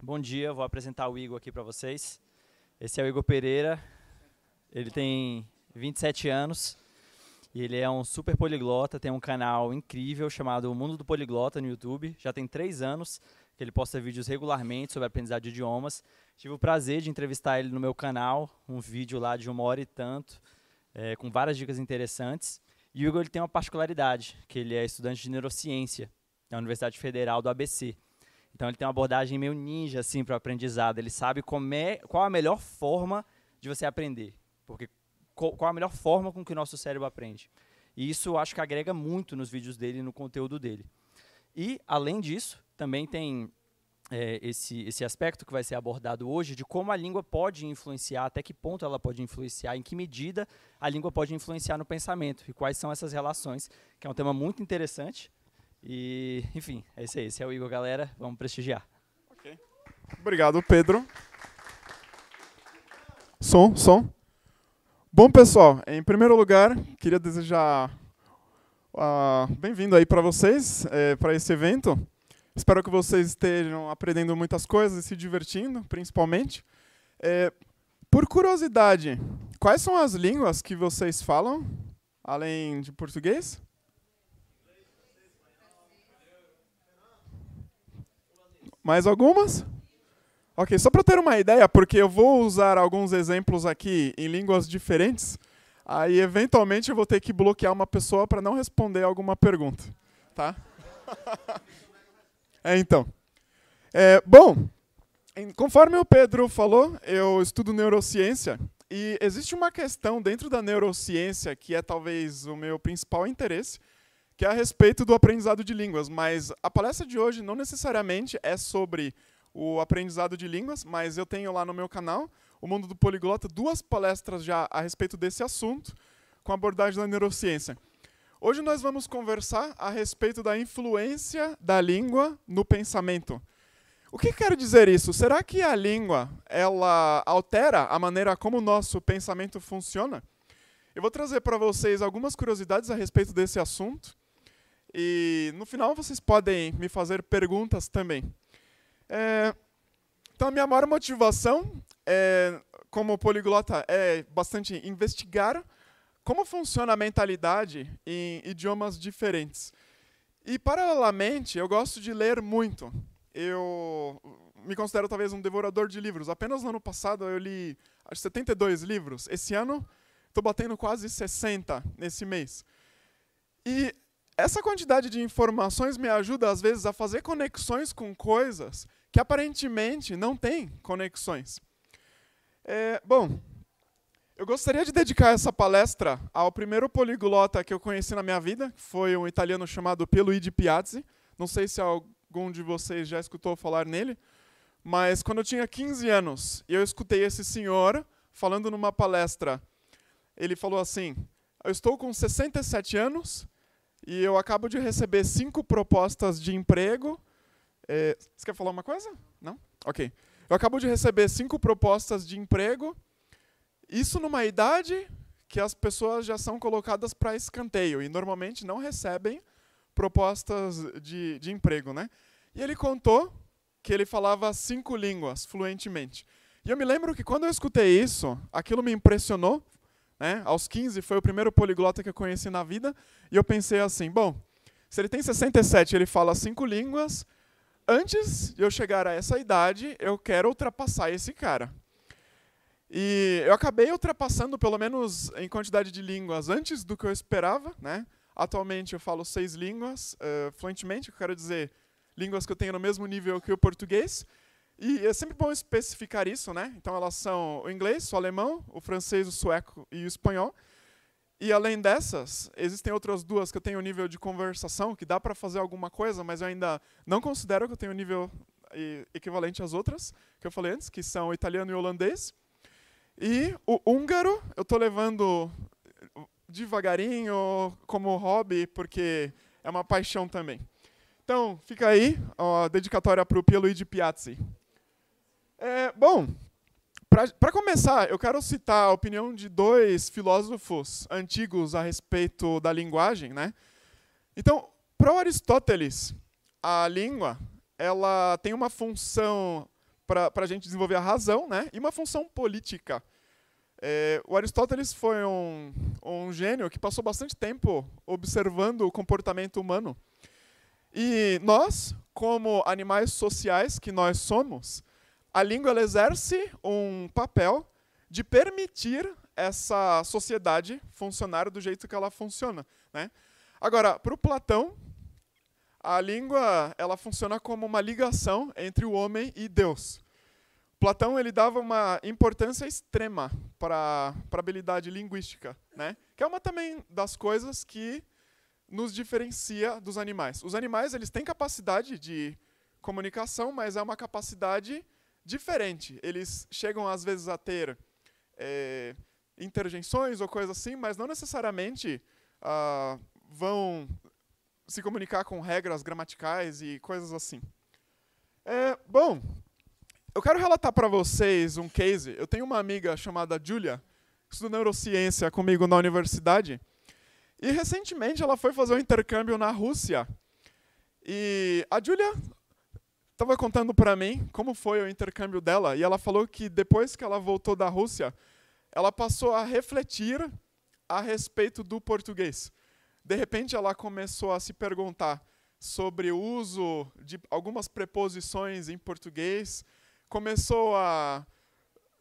Bom dia, vou apresentar o Igor aqui para vocês. Esse é o Igor Pereira, ele tem 27 anos e ele é um super poliglota, tem um canal incrível chamado O Mundo do Poliglota no YouTube. Já tem 3 anos que ele posta vídeos regularmente sobre aprendizado de idiomas. Tive o prazer de entrevistar ele no meu canal, um vídeo lá de 1 hora e tanto, com várias dicas interessantes. E o Igor ele tem uma particularidade, que ele é estudante de neurociência na Universidade Federal do ABC. Então ele tem uma abordagem meio ninja assim, para o aprendizado. Ele sabe qual a melhor forma de você aprender. Porque qual a melhor forma com que o nosso cérebro aprende. E isso eu acho que agrega muito nos vídeos dele e no conteúdo dele. E, além disso, também tem esse aspecto que vai ser abordado hoje de como a língua pode influenciar, até que ponto ela pode influenciar, em que medida a língua pode influenciar no pensamento e quais são essas relações, que é um tema muito interessante. E, enfim, é isso aí. Esse é o Igor, galera. Vamos prestigiar. Okay. Obrigado, Pedro. Som. Bom, pessoal, em primeiro lugar, queria desejar bem-vindo aí para vocês, para esse evento. Espero que vocês estejam aprendendo muitas coisas e se divertindo, principalmente. Por curiosidade, quais são as línguas que vocês falam, além de português? Mais algumas? Ok, só para ter uma ideia, porque eu vou usar alguns exemplos aqui em línguas diferentes, aí eventualmente eu vou ter que bloquear uma pessoa para não responder alguma pergunta, tá? Então. Bom, conforme o Pedro falou, eu estudo neurociência e existe uma questão dentro da neurociência que é talvez o meu principal interesse, que é a respeito do aprendizado de línguas, mas a palestra de hoje não necessariamente é sobre o aprendizado de línguas, mas eu tenho lá no meu canal, O Mundo do Poliglota, 2 palestras já a respeito desse assunto, com abordagem da neurociência. Hoje nós vamos conversar a respeito da influência da língua no pensamento. O que quero dizer isso? Será que a língua ela altera a maneira como o nosso pensamento funciona? Eu vou trazer para vocês algumas curiosidades a respeito desse assunto. E no final vocês podem me fazer perguntas também. Então a minha maior motivação, como poliglota, é bastante investigar como funciona a mentalidade em idiomas diferentes. E paralelamente eu gosto de ler muito. Eu me considero talvez um devorador de livros. Apenas no ano passado eu li acho, 72 livros. Esse ano estou batendo quase 60 nesse mês. E essa quantidade de informações me ajuda, às vezes, a fazer conexões com coisas que, aparentemente, não têm conexões. Bom, eu gostaria de dedicar essa palestra ao primeiro poliglota que eu conheci na minha vida, que foi um italiano chamado Pierluigi Piazzi. Não sei se algum de vocês já escutou falar nele, mas quando eu tinha 15 anos, eu escutei esse senhor falando numa palestra. Ele falou assim: eu estou com 67 anos... e eu acabo de receber 5 propostas de emprego. Você quer falar uma coisa? Não? Ok. Eu acabo de receber 5 propostas de emprego. Isso numa idade que as pessoas já são colocadas para escanteio e normalmente não recebem propostas de emprego, né? E ele contou que ele falava 5 línguas fluentemente. E eu me lembro que quando eu escutei isso, aquilo me impressionou. Aos 15 foi o primeiro poliglota que eu conheci na vida, e eu pensei assim, bom, se ele tem 67 e ele fala 5 línguas, antes de eu chegar a essa idade, eu quero ultrapassar esse cara. E eu acabei ultrapassando, pelo menos em quantidade de línguas, antes do que eu esperava. Atualmente eu falo 6 línguas fluentemente, eu quero dizer línguas que eu tenho no mesmo nível que o português. E é sempre bom especificar isso, né? Então elas são o inglês, o alemão, o francês, o sueco e o espanhol. E além dessas, existem outras 2 que eu tenho nível de conversação, que dá para fazer alguma coisa, mas eu ainda não considero que eu tenho nível equivalente às outras, que eu falei antes, que são o italiano e o holandês. E o húngaro eu estou levando devagarinho como hobby, porque é uma paixão também. Então, fica aí a dedicatória para o Pierluigi Piazzi. Bom, para começar, eu quero citar a opinião de 2 filósofos antigos a respeito da linguagem, né? Então, para Aristóteles, a língua ela tem uma função para a gente desenvolver a razão, né? E uma função política. O Aristóteles foi um gênio que passou bastante tempo observando o comportamento humano. E nós, como animais sociais que nós somos, a língua ela exerce um papel de permitir essa sociedade funcionar do jeito que ela funciona, né? Agora, para o Platão, a língua ela funciona como uma ligação entre o homem e Deus. Platão ele dava uma importância extrema para a habilidade linguística, né? Que é uma também das coisas que nos diferencia dos animais. Os animais eles têm capacidade de comunicação, mas é uma capacidade diferente. Eles chegam às vezes a ter interjeições ou coisas assim, mas não necessariamente vão se comunicar com regras gramaticais e coisas assim. Bom, eu quero relatar para vocês um case. Eu tenho uma amiga chamada Julia, que estuda neurociência comigo na universidade, e recentemente ela foi fazer um intercâmbio na Rússia. E a Julia estava contando para mim como foi o intercâmbio dela, e ela falou que depois que ela voltou da Rússia, ela passou a refletir a respeito do português. De repente, ela começou a se perguntar sobre o uso de algumas preposições em português, começou a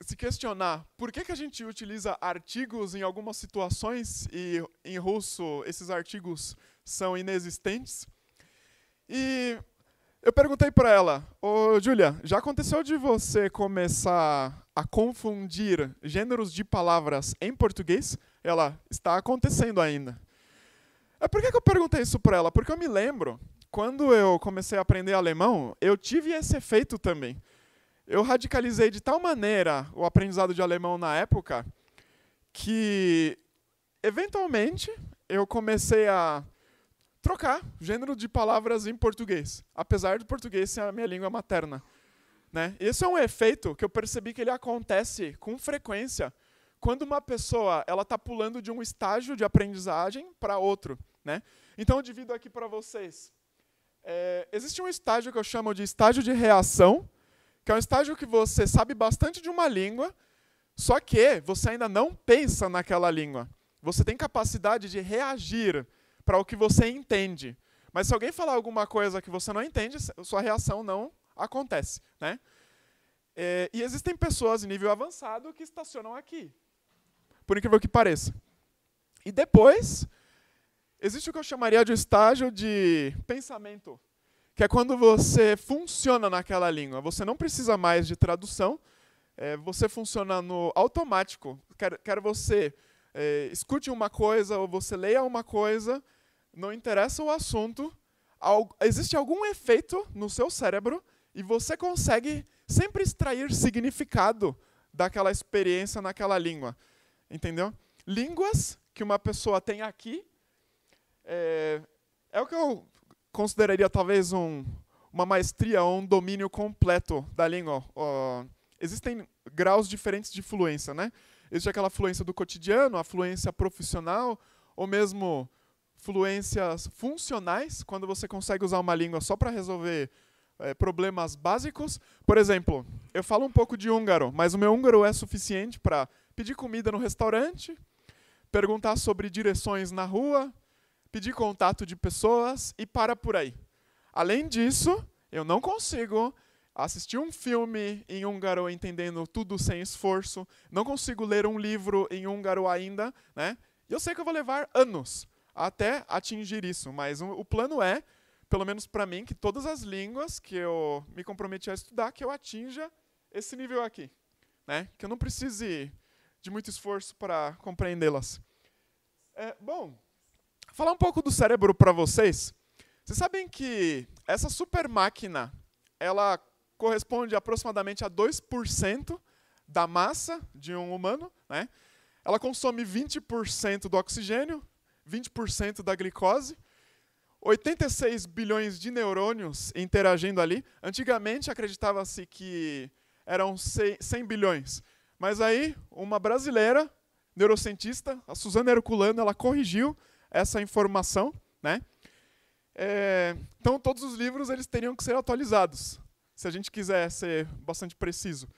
se questionar por que a gente utiliza artigos em algumas situações e em russo esses artigos são inexistentes. E eu perguntei para ela, Julia, já aconteceu de você começar a confundir gêneros de palavras em português? Ela, está acontecendo ainda. Por que eu perguntei isso para ela? Porque eu me lembro, quando eu comecei a aprender alemão, eu tive esse efeito também. Eu radicalizei de tal maneira o aprendizado de alemão na época que, eventualmente, eu comecei a trocar gênero de palavras em português, apesar do português ser a minha língua materna, né? Esse é um efeito que eu percebi que ele acontece com frequência quando uma pessoa ela está pulando de um estágio de aprendizagem para outro, né? Então, eu divido aqui para vocês. Existe um estágio que eu chamo de estágio de reação, que é um estágio que você sabe bastante de uma língua, só que você ainda não pensa naquela língua. Você tem capacidade de reagir para o que você entende. Mas se alguém falar alguma coisa que você não entende, sua reação não acontece, né? E existem pessoas em nível avançado que estacionam aqui, por incrível que pareça. E depois, existe o que eu chamaria de estágio de pensamento, que é quando você funciona naquela língua. Você não precisa mais de tradução, você funciona no automático. Quer você escute uma coisa ou você leia uma coisa, não interessa o assunto, existe algum efeito no seu cérebro e você consegue sempre extrair significado daquela experiência naquela língua. Entendeu? Línguas que uma pessoa tem aqui é o que eu consideraria talvez uma maestria ou um domínio completo da língua. Existem graus diferentes de fluência, né? Existe aquela fluência do cotidiano, a fluência profissional, ou mesmo fluências funcionais, quando você consegue usar uma língua só para resolver problemas básicos. Por exemplo, eu falo um pouco de húngaro, mas o meu húngaro é suficiente para pedir comida no restaurante, perguntar sobre direções na rua, pedir contato de pessoas e para por aí. Além disso, eu não consigo assistir um filme em húngaro entendendo tudo sem esforço, não consigo ler um livro em húngaro ainda, né? E eu sei que eu vou levar anos até atingir isso, mas o plano é, pelo menos para mim, que todas as línguas que eu me comprometi a estudar, que eu atinja esse nível aqui, né? Que eu não precise de muito esforço para compreendê-las. Bom, falar um pouco do cérebro para vocês. Vocês sabem que essa super máquina, ela corresponde aproximadamente a 2% da massa de um humano, né? Ela consome 20% do oxigênio, 20% da glicose, 86 bilhões de neurônios interagindo ali. Antigamente acreditava-se que eram 100 bilhões. Mas aí, uma brasileira, neurocientista, a Suzana Herculano, ela corrigiu essa informação, né? Então, todos os livros eles teriam que ser atualizados. se a gente quiser ser bastante preciso.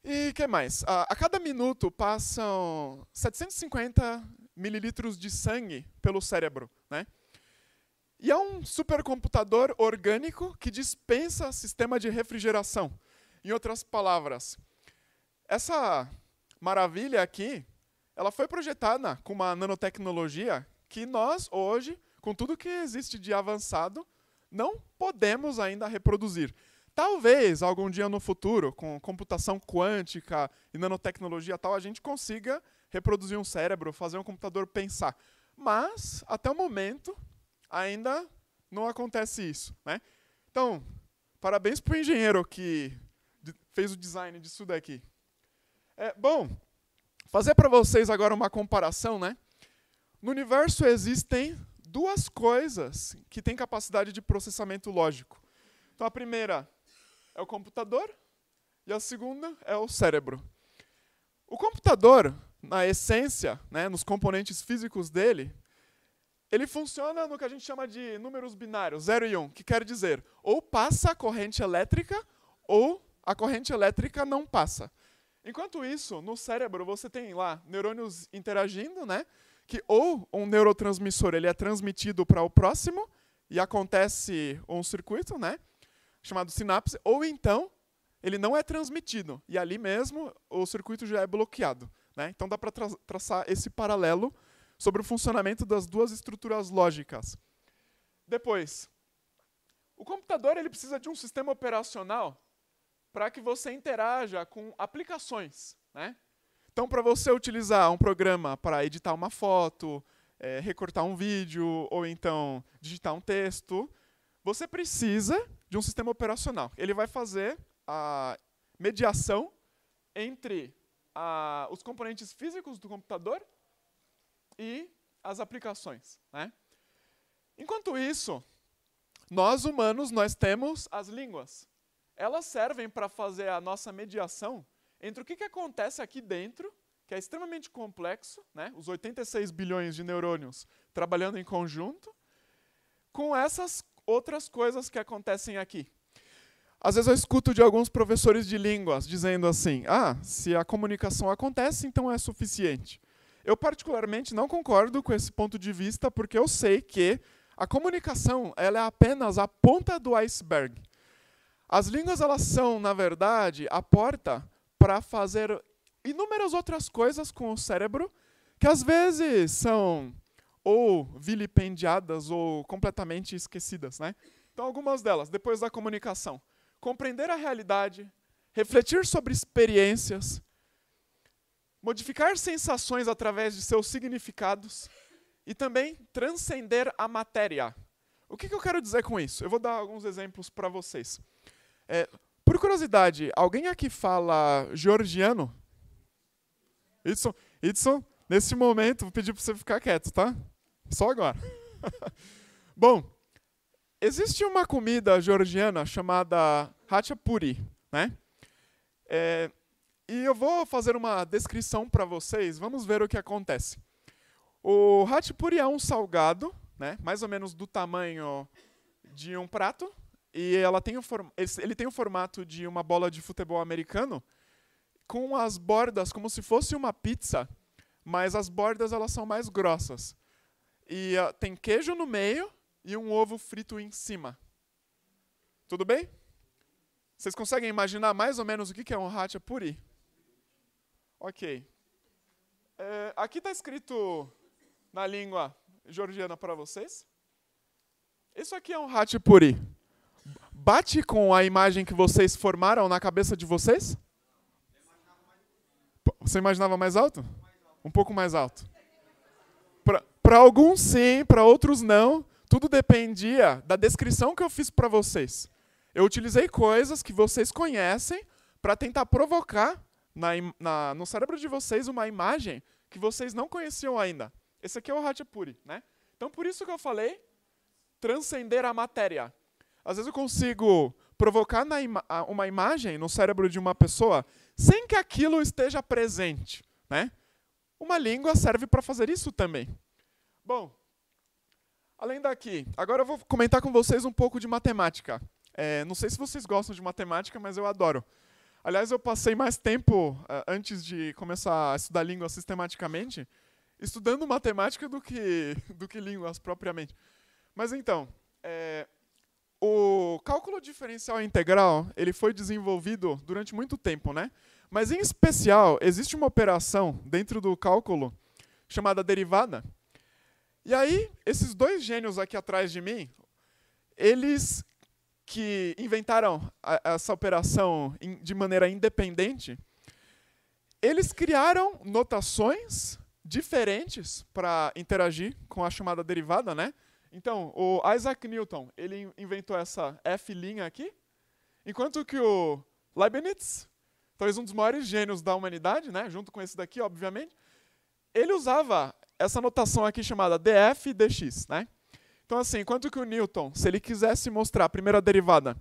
E o que mais? A cada minuto passam 750 mililitros de sangue pelo cérebro, né? E é um supercomputador orgânico que dispensa sistema de refrigeração. Em outras palavras, essa maravilha aqui, ela foi projetada com uma nanotecnologia que nós, hoje, com tudo que existe de avançado, não podemos ainda reproduzir. Talvez, algum dia no futuro, com computação quântica e nanotecnologia tal, a gente consiga reproduzir um cérebro, fazer um computador pensar. Mas, até o momento, ainda não acontece isso, né? Então, parabéns para o engenheiro que fez o design disso daqui. Bom, fazer para vocês agora uma comparação, né? No universo existem duas coisas que têm capacidade de processamento lógico. Então, a primeira é o computador e a segunda é o cérebro. O computador, na essência, né, nos componentes físicos dele, ele funciona no que a gente chama de números binários, 0 e 1, que quer dizer, ou passa a corrente elétrica, ou a corrente elétrica não passa. Enquanto isso, no cérebro, você tem lá neurônios interagindo, né, que ou um neurotransmissor ele é transmitido para o próximo, e acontece um circuito, né, chamado sinapse, ou então ele não é transmitido, e ali mesmo o circuito já é bloqueado, né? Então dá para traçar esse paralelo sobre o funcionamento das duas estruturas lógicas. Depois, o computador ele precisa de um sistema operacional para que você interaja com aplicações, né? Então, para você utilizar um programa para editar uma foto, recortar um vídeo, ou então digitar um texto, você precisa de um sistema operacional. Ele vai fazer a mediação entre os componentes físicos do computador e as aplicações, né? Enquanto isso, nós humanos, nós temos as línguas. Elas servem para fazer a nossa mediação entre o que acontece aqui dentro, que é extremamente complexo, né? Os 86 bilhões de neurônios trabalhando em conjunto, com essas outras coisas que acontecem aqui. Às vezes eu escuto de alguns professores de línguas dizendo assim, se a comunicação acontece, então é suficiente. Eu particularmente não concordo com esse ponto de vista, porque eu sei que a comunicação ela é apenas a ponta do iceberg. As línguas elas são, na verdade, a porta para fazer inúmeras outras coisas com o cérebro, que às vezes são ou vilipendiadas ou completamente esquecidas, né? Então, algumas delas, depois da comunicação. Compreender a realidade, refletir sobre experiências, modificar sensações através de seus significados e também transcender a matéria. O que eu quero dizer com isso? Eu vou dar alguns exemplos para vocês. Por curiosidade, alguém aqui fala georgiano? Edson, nesse momento, vou pedir para você ficar quieto, tá? Só agora. Bom, existe uma comida georgiana chamada hachapuri, né? E eu vou fazer uma descrição para vocês, vamos ver o que acontece. O hachapuri é um salgado, né? Mais ou menos do tamanho de um prato, e ele tem o formato de uma bola de futebol americano, com as bordas como se fosse uma pizza, mas as bordas elas são mais grossas. E tem queijo no meio e um ovo frito em cima. Tudo bem? Vocês conseguem imaginar mais ou menos o que é um hachapuri? Ok. Aqui está escrito na língua georgiana para vocês. Isso aqui é um hachapuri. Bate com a imagem que vocês formaram na cabeça de vocês? Você imaginava mais alto? Um pouco mais alto. Para alguns sim, para outros não. Tudo dependia da descrição que eu fiz para vocês. Eu utilizei coisas que vocês conhecem para tentar provocar no cérebro de vocês uma imagem que vocês não conheciam ainda. Esse aqui é o hachapuri, né? Então, por isso que eu falei, transcender a matéria. Às vezes eu consigo provocar uma imagem no cérebro de uma pessoa sem que aquilo esteja presente, né? Uma língua serve para fazer isso também. Bom, além daqui, agora eu vou comentar com vocês um pouco de matemática. Não sei se vocês gostam de matemática, mas eu adoro. Aliás, eu passei mais tempo, antes de começar a estudar línguas sistematicamente, estudando matemática do que línguas propriamente. Mas então, o cálculo diferencial integral ele foi desenvolvido durante muito tempo, né? Mas, em especial, existe uma operação dentro do cálculo chamada derivada. E aí, esses dois gênios aqui atrás de mim, eles que inventaram essa operação de maneira independente, eles criaram notações diferentes para interagir com a chamada derivada, né? Então, o Isaac Newton, ele inventou essa F' aqui, enquanto que o Leibniz, talvez um dos maiores gênios da humanidade, né, junto com esse daqui, obviamente, ele usava essa notação aqui chamada df e dx, né? Então, assim, enquanto que o Newton, se ele quisesse mostrar a primeira derivada,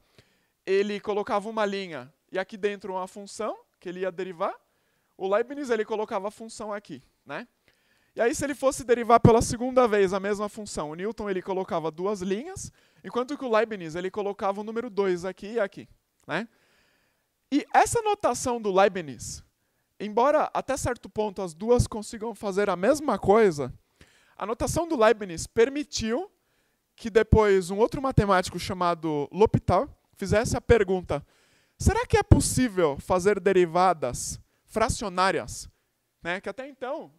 ele colocava uma linha e aqui dentro uma função que ele ia derivar, o Leibniz ele colocava a função aqui, né? E aí, se ele fosse derivar pela segunda vez a mesma função, o Newton ele colocava duas linhas, enquanto que o Leibniz ele colocava o número 2 aqui e aqui, né? E essa notação do Leibniz, embora até certo ponto as duas consigam fazer a mesma coisa, a notação do Leibniz permitiu que depois um outro matemático chamado L'Hopital fizesse a pergunta: será que é possível fazer derivadas fracionárias? Né? Que até então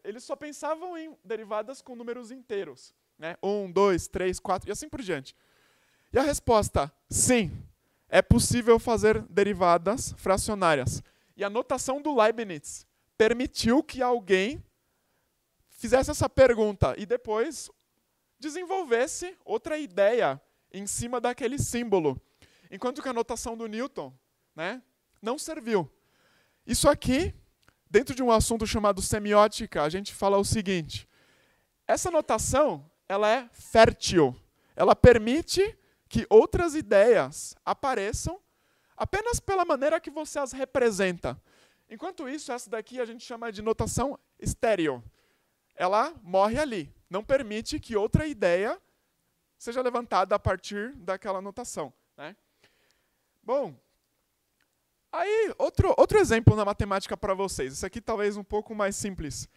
eles só pensavam em derivadas com números inteiros, né? 1, 2, 3, 4 e assim por diante. E a resposta: sim, é possível fazer derivadas fracionárias. E a notação do Leibniz permitiu que alguém fizesse essa pergunta e depois desenvolvesse outra ideia em cima daquele símbolo. Enquanto que a notação do Newton, né, não serviu. Isso aqui, dentro de um assunto chamado semiótica, a gente fala o seguinte: essa notação ela é fértil. Ela permite que outras ideias apareçam apenas pela maneira que você as representa. Enquanto isso, essa daqui a gente chama de notação estéril. Ela morre ali. Não permite que outra ideia seja levantada a partir daquela notação, né? Bom, aí outro exemplo na matemática para vocês. Esse aqui talvez um pouco mais simples.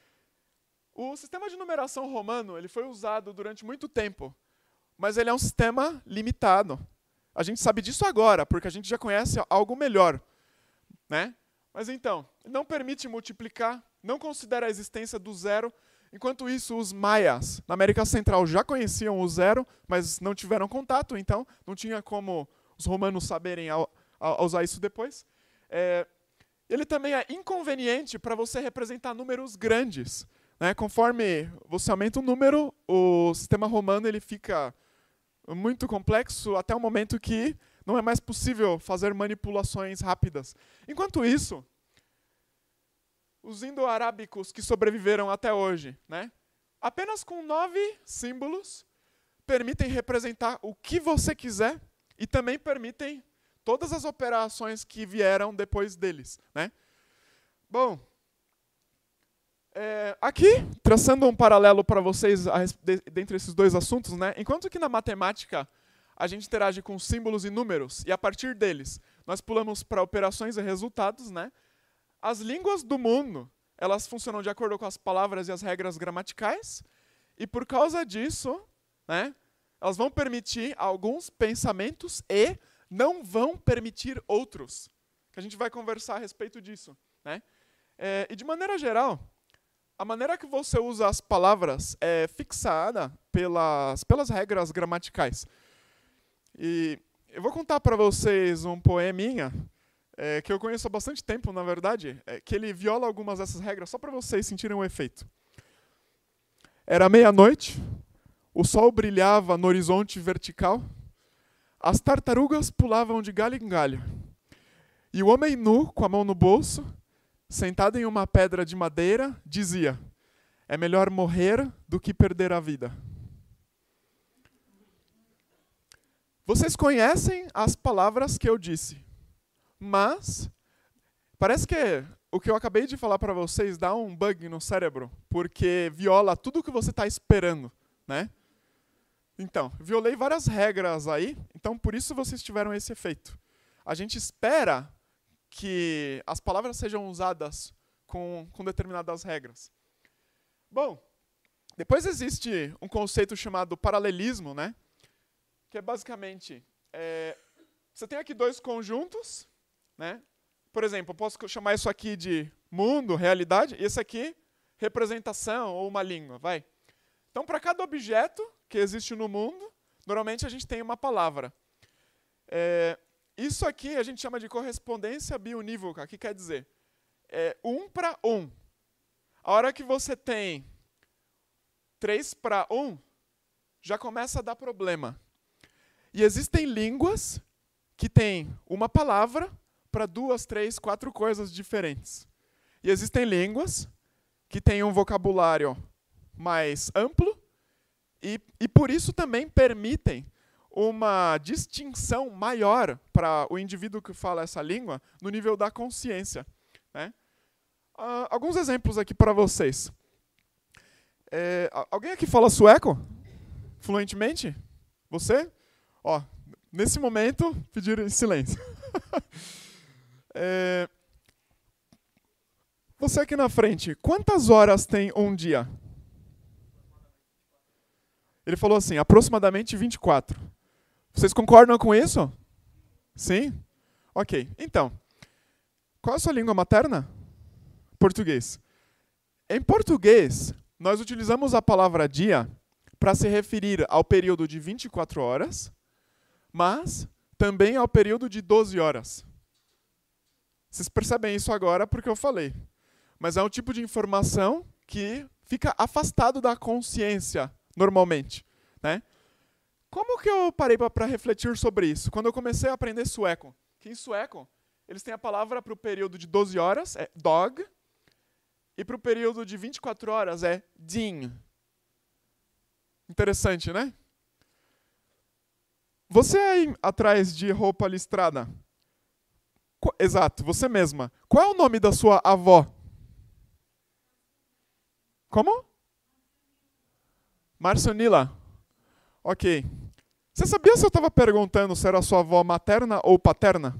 O sistema de numeração romano ele foi usado durante muito tempo, mas ele é um sistema limitado. A gente sabe disso agora, porque a gente já conhece algo melhor, né? Mas então, não permite multiplicar, não considera a existência do zero. Enquanto isso, os maias, na América Central, já conheciam o zero, mas não tiveram contato, então não tinha como os romanos saberem usar isso depois. Ele também é inconveniente para você representar números grandes, né? Conforme você aumenta o número, o sistema romano ele fica muito complexo até o momento que não é mais possível fazer manipulações rápidas. Enquanto isso, os indo-arábicos que sobreviveram até hoje, né, apenas com 9 símbolos, permitem representar o que você quiser e também permitem todas as operações que vieram depois deles, né? Bom, aqui, traçando um paralelo para vocês dentre esses dois assuntos, né, enquanto que na matemática a gente interage com símbolos e números, e a partir deles nós pulamos para operações e resultados, né? As línguas do mundo, elas funcionam de acordo com as palavras e as regras gramaticais, e por causa disso, né, elas vão permitir alguns pensamentos e não vão permitir outros. Que a gente vai conversar a respeito disso, né? E de maneira geral, a maneira que você usa as palavras é fixada pelas regras gramaticais. E eu vou contar para vocês um poeminha que eu conheço há bastante tempo, na verdade, que ele viola algumas dessas regras, só para vocês sentirem o efeito. Era meia-noite, o sol brilhava no horizonte vertical, as tartarugas pulavam de galho em galho, e o homem nu, com a mão no bolso, sentado em uma pedra de madeira, dizia: é melhor morrer do que perder a vida. Vocês conhecem as palavras que eu disse, mas parece que o que eu acabei de falar para vocês dá um bug no cérebro, porque viola tudo o que você está esperando, né? Então, violei várias regras aí, então por isso vocês tiveram esse efeito. A gente espera que as palavras sejam usadas com determinadas regras. Bom, depois existe um conceito chamado paralelismo, né? Que é basicamente, você tem aqui dois conjuntos, né? Por exemplo, eu posso chamar isso aqui de mundo, realidade, e esse aqui, representação ou uma língua, vai. Então, para cada objeto que existe no mundo, normalmente a gente tem uma palavra. Isso aqui a gente chama de correspondência biunívoca, que quer dizer, um para um. A hora que você tem 3 para 1, já começa a dar problema. E existem línguas que têm uma palavra para 2, 3, 4 coisas diferentes. E existem línguas que têm um vocabulário mais amplo e por isso também permitem uma distinção maior para o indivíduo que fala essa língua no nível da consciência, né? Alguns exemplos aqui para vocês. Alguém aqui fala sueco? Fluentemente? Você? Ó, nesse momento, pedir silêncio. Você aqui na frente, quantas horas tem um dia? Ele falou assim, aproximadamente 24. Vocês concordam com isso? Sim? Ok. Então, qual é a sua língua materna? Português. Em português, nós utilizamos a palavra dia para se referir ao período de 24 horas, mas também ao período de 12 horas. Vocês percebem isso agora porque eu falei. Mas é um tipo de informação que fica afastado da consciência, normalmente, né? Como que eu parei para refletir sobre isso? Quando eu comecei a aprender sueco. Que em sueco, eles têm a palavra para o período de 12 horas, é dag, e para o período de 24 horas é din. Interessante, né? Você aí atrás de roupa listrada. Exato, você mesma. Qual é o nome da sua avó? Como? Marcionila. Ok. Você sabia se eu estava perguntando se era sua avó materna ou paterna?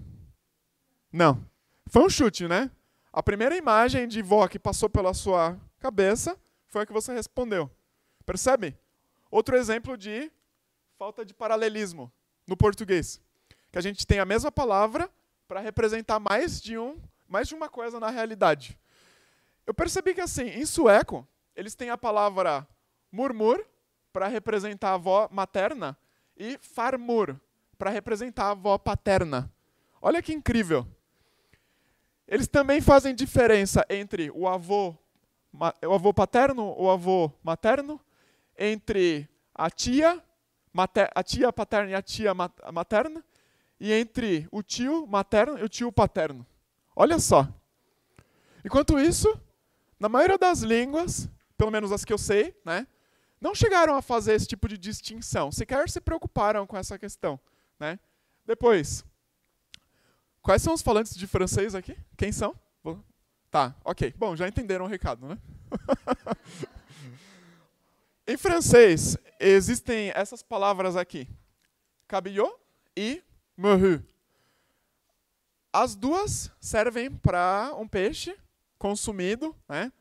Não. Foi um chute, né? A primeira imagem de vó que passou pela sua cabeça foi a que você respondeu. Percebe? Outro exemplo de falta de paralelismo no português. Que a gente tem a mesma palavra para representar mais de uma coisa na realidade. Eu percebi que assim, em sueco, eles têm a palavra murmur para representar a avó materna e farmor para representar a avó paterna. Olha que incrível. Eles também fazem diferença entre o avô paterno, o avô materno, entre a tia paterna e a tia materna, e entre o tio materno e o tio paterno. Olha só. Enquanto isso, na maioria das línguas, pelo menos as que eu sei, né, não chegaram a fazer esse tipo de distinção. Sequer se preocuparam com essa questão, né? Depois, quais são os falantes de francês aqui? Quem são? Tá, ok. Bom, já entenderam o recado, né? Em francês, existem essas palavras aqui. Cabillaud e morue. As duas servem para um peixe consumido, né?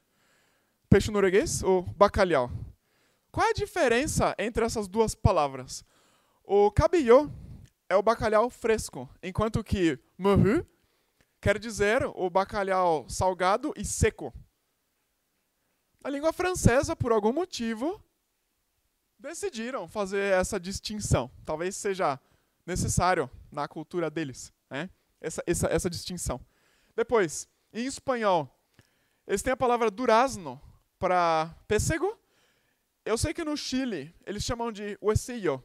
Peixe norueguês ou bacalhau. Qual é a diferença entre essas duas palavras? O cabillaud é o bacalhau fresco, enquanto que morue quer dizer o bacalhau salgado e seco. Na língua francesa, por algum motivo, decidiram fazer essa distinção. Talvez seja necessário na cultura deles, né? Essa distinção. Depois, em espanhol, eles têm a palavra durazno para pêssego. Eu sei que no Chile eles chamam de huesillo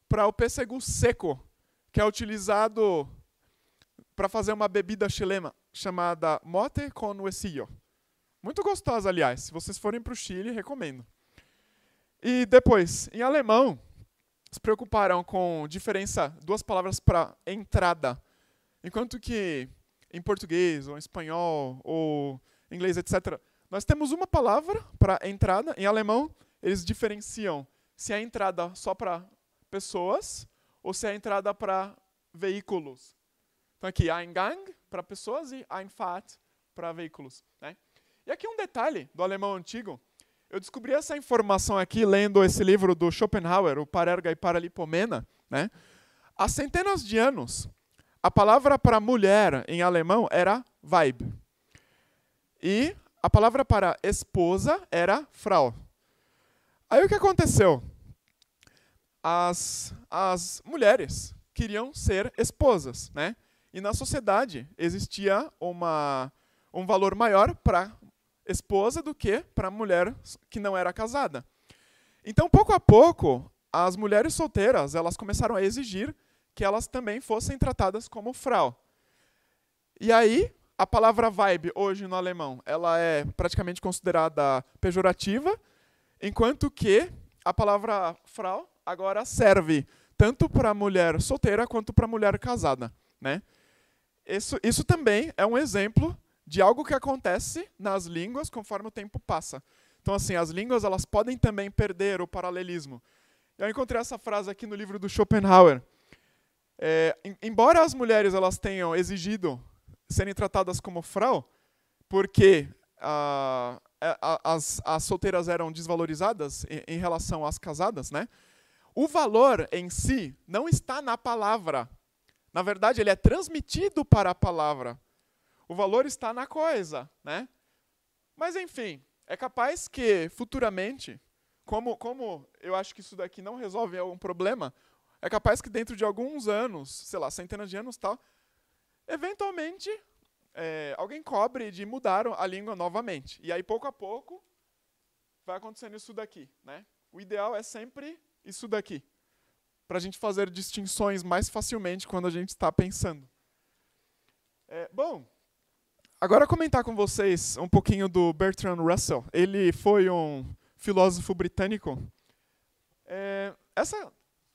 para o pêssego seco, que é utilizado para fazer uma bebida chilena chamada mote con huesillo. Muito gostosa, aliás. Se vocês forem para o Chile, recomendo. E depois, em alemão, se preocuparam com duas palavras para entrada. Enquanto que em português, ou em espanhol, ou inglês, etc., nós temos uma palavra para entrada. Em alemão, eles diferenciam se é a entrada só para pessoas ou se é a entrada para veículos. Então aqui, Eingang para pessoas e Einfahrt para veículos, né? E aqui um detalhe do alemão antigo. Eu descobri essa informação aqui lendo esse livro do Schopenhauer, o Parerga e Paralipomena, né? Há centenas de anos, a palavra para mulher em alemão era Weib. E a palavra para esposa era Frau. Aí o que aconteceu? As mulheres queriam ser esposas, né? E na sociedade existia um valor maior para esposa do que para a mulher que não era casada. Então, pouco a pouco, as mulheres solteiras elas começaram a exigir que elas também fossem tratadas como Frau. E aí, a palavra Weib, hoje no alemão, ela é praticamente considerada pejorativa, enquanto que a palavra Frau agora serve tanto para a mulher solteira quanto para a mulher casada, né? Isso também é um exemplo de algo que acontece nas línguas conforme o tempo passa. Então, assim, as línguas elas podem também perder o paralelismo. Eu encontrei essa frase aqui no livro do Schopenhauer. Embora as mulheres elas tenham exigido serem tratadas como Frau, porque as solteiras eram desvalorizadas em relação às casadas, né? O valor em si não está na palavra. Na verdade, ele é transmitido para a palavra. O valor está na coisa, né? Mas, enfim, é capaz que futuramente, como eu acho que isso daqui não resolve algum problema, é capaz que dentro de alguns anos, sei lá, centenas de anos, tal, eventualmente alguém cobre de mudar a língua novamente. E aí, pouco a pouco, vai acontecendo isso daqui, né? O ideal é sempre isso daqui, para a gente fazer distinções mais facilmente quando a gente está pensando. Bom, agora comentar com vocês um pouquinho do Bertrand Russell. Ele foi um filósofo britânico. Essa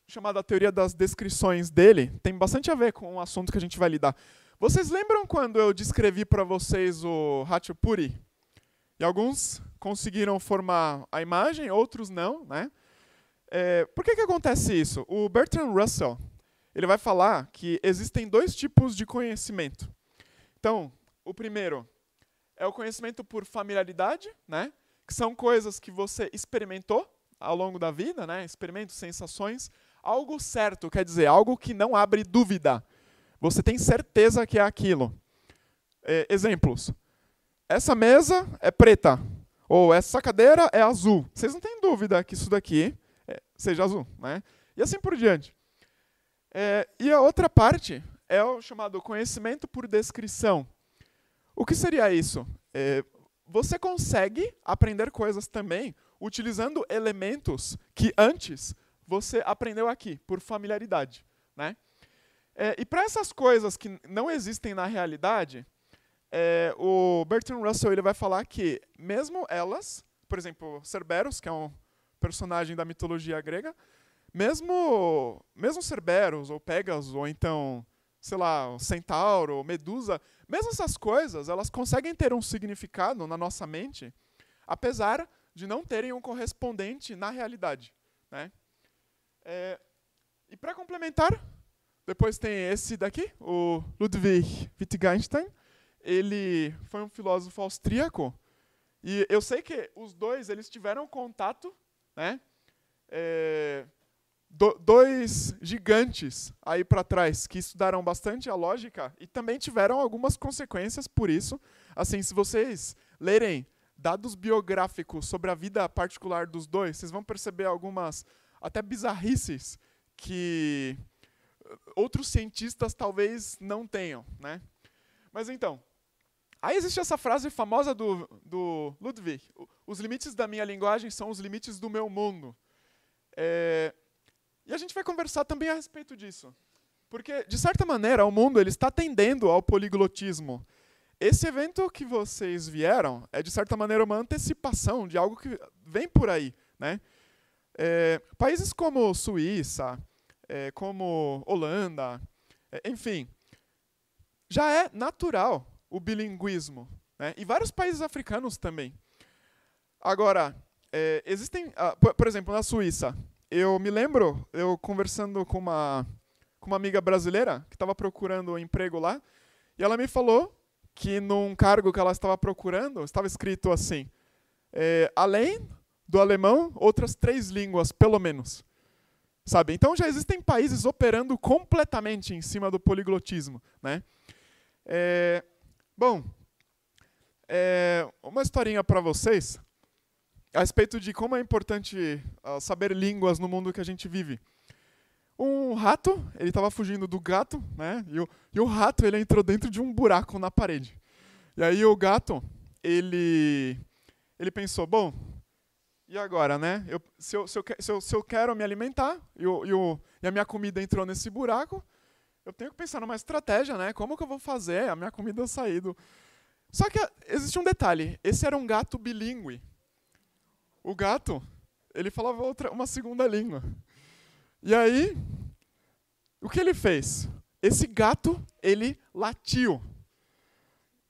chamada teoria das descrições dele tem bastante a ver com o assunto que a gente vai lidar. Vocês lembram quando eu descrevi para vocês o Ratchapuri? E alguns conseguiram formar a imagem, outros não, né? Por que acontece isso? O Bertrand Russell ele vai falar que existem dois tipos de conhecimento. Então, o primeiro é o conhecimento por familiaridade, né? Que são coisas que você experimentou ao longo da vida, né? Experimentos, sensações. Algo certo, quer dizer, algo que não abre dúvida. Você tem certeza que é aquilo. Exemplos. Essa mesa é preta. Ou essa cadeira é azul. Vocês não têm dúvida que isso daqui seja azul, né? E assim por diante. E a outra parte é o chamado conhecimento por descrição. O que seria isso? Você consegue aprender coisas também utilizando elementos que antes você aprendeu aqui, por familiaridade, né? E para essas coisas que não existem na realidade, o Bertrand Russell ele vai falar que mesmo elas, por exemplo, Cerberus, que é um personagem da mitologia grega, mesmo Cerberus, ou Pegasus, ou então, sei lá, o Centauro, Medusa, mesmo essas coisas, elas conseguem ter um significado na nossa mente, apesar de não terem um correspondente na realidade, né? E para complementar, depois tem esse daqui, o Ludwig Wittgenstein. Ele foi um filósofo austríaco, e eu sei que os dois eles tiveram contato, né? Dois gigantes aí para trás que estudaram bastante a lógica e também tiveram algumas consequências por isso. Assim, se vocês lerem dados biográficos sobre a vida particular dos dois, vocês vão perceber algumas até bizarrices que outros cientistas talvez não tenham, né? Mas então, aí existe essa frase famosa do Ludwig: os limites da minha linguagem são os limites do meu mundo. E a gente vai conversar também a respeito disso. Porque, de certa maneira, o mundo ele está tendendo ao poliglotismo. Esse evento que vocês vieram é, de certa maneira, uma antecipação de algo que vem por aí, né? Países como Suíça, como Holanda, enfim, já é natural o bilinguismo, né? E vários países africanos também. Agora, existem, por exemplo, na Suíça, eu me lembro, eu conversando com uma amiga brasileira que estava procurando um emprego lá, e ela me falou que num cargo que ela estava procurando, estava escrito assim, além do alemão, outras 3 línguas, pelo menos. Sabe? Então já existem países operando completamente em cima do poliglotismo, né? Bom, uma historinha para vocês a respeito de como é importante saber línguas no mundo que a gente vive. Um rato, ele estava fugindo do gato, né? E o rato, ele entrou dentro de um buraco na parede. E aí o gato, ele pensou, bom, e agora, né? Se eu quero me alimentar e a minha comida entrou nesse buraco, eu tenho que pensar numa estratégia, né? Como que eu vou fazer a minha comida sair do... Só que existe um detalhe, esse era um gato bilíngue. O gato, ele falava uma segunda língua. E aí, o que ele fez? Esse gato, ele latiu.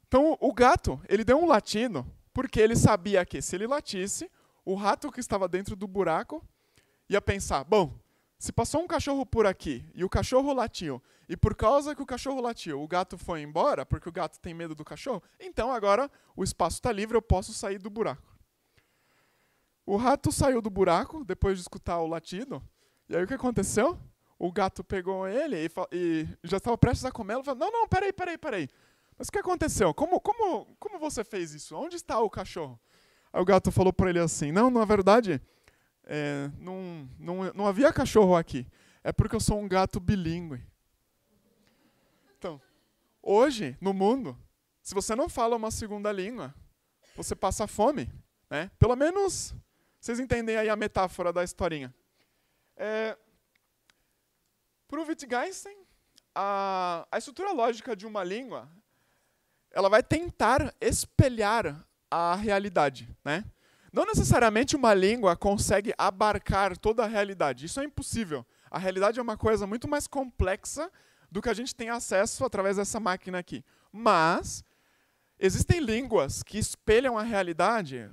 Então, o gato, ele deu um latido, porque ele sabia que se ele latisse, o rato que estava dentro do buraco ia pensar, bom, se passou um cachorro por aqui e o cachorro latiu, e por causa que o cachorro latiu, o gato foi embora, porque o gato tem medo do cachorro, então agora o espaço está livre, eu posso sair do buraco. O rato saiu do buraco, depois de escutar o latido, e aí o que aconteceu? O gato pegou ele e já estava prestes a comer, ele falou, não, peraí. Mas o que aconteceu? Como você fez isso? Onde está o cachorro? Aí o gato falou para ele assim, não, na verdade, não havia cachorro aqui. É porque eu sou um gato bilíngue. Então, hoje, no mundo, se você não fala uma segunda língua, você passa fome, né? Pelo menos, vocês entendem aí a metáfora da historinha. Para o Wittgenstein, a estrutura lógica de uma língua, ela vai tentar espelhar a realidade, né? Não necessariamente uma língua consegue abarcar toda a realidade. Isso é impossível. A realidade é uma coisa muito mais complexa do que a gente tem acesso através dessa máquina aqui. Mas existem línguas que espelham a realidade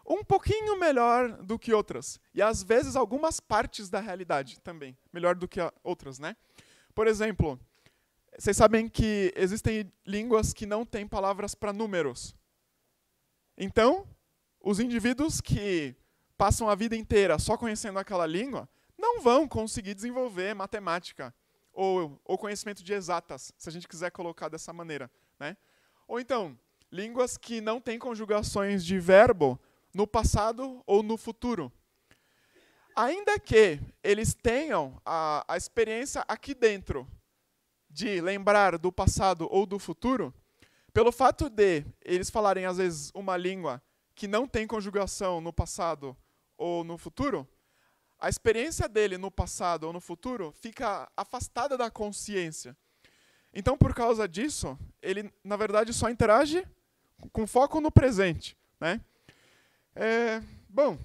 um pouquinho melhor do que outras. E, às vezes, algumas partes da realidade também, melhor do que outras, né? Por exemplo, vocês sabem que existem línguas que não têm palavras para números. Então, os indivíduos que passam a vida inteira só conhecendo aquela língua não vão conseguir desenvolver matemática ou conhecimento de exatas, se a gente quiser colocar dessa maneira, né? Ou então, línguas que não têm conjugações de verbo no passado ou no futuro. Ainda que eles tenham a experiência aqui dentro de lembrar do passado ou do futuro, pelo fato de eles falarem, às vezes, uma língua que não tem conjugação no passado ou no futuro, a experiência dele no passado ou no futuro fica afastada da consciência. Então, por causa disso, ele, na verdade, só interage com foco no presente, né? Bom,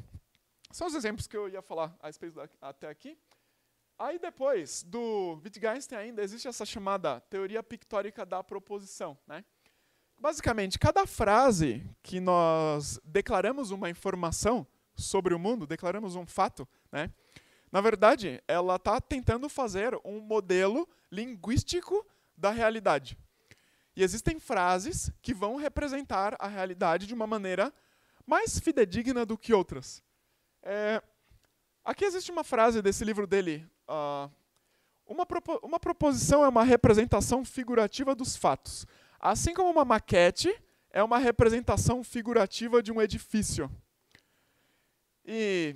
são os exemplos que eu ia falar a respeito até aqui. Aí depois do Wittgenstein ainda existe essa chamada teoria pictórica da proposição, né? Basicamente, cada frase que nós declaramos uma informação sobre o mundo, declaramos um fato, né? Na verdade, ela está tentando fazer um modelo linguístico da realidade. E existem frases que vão representar a realidade de uma maneira mais fidedigna do que outras. Aqui existe uma frase desse livro dele. Uma proposição é uma representação figurativa dos fatos. Assim como uma maquete é uma representação figurativa de um edifício. E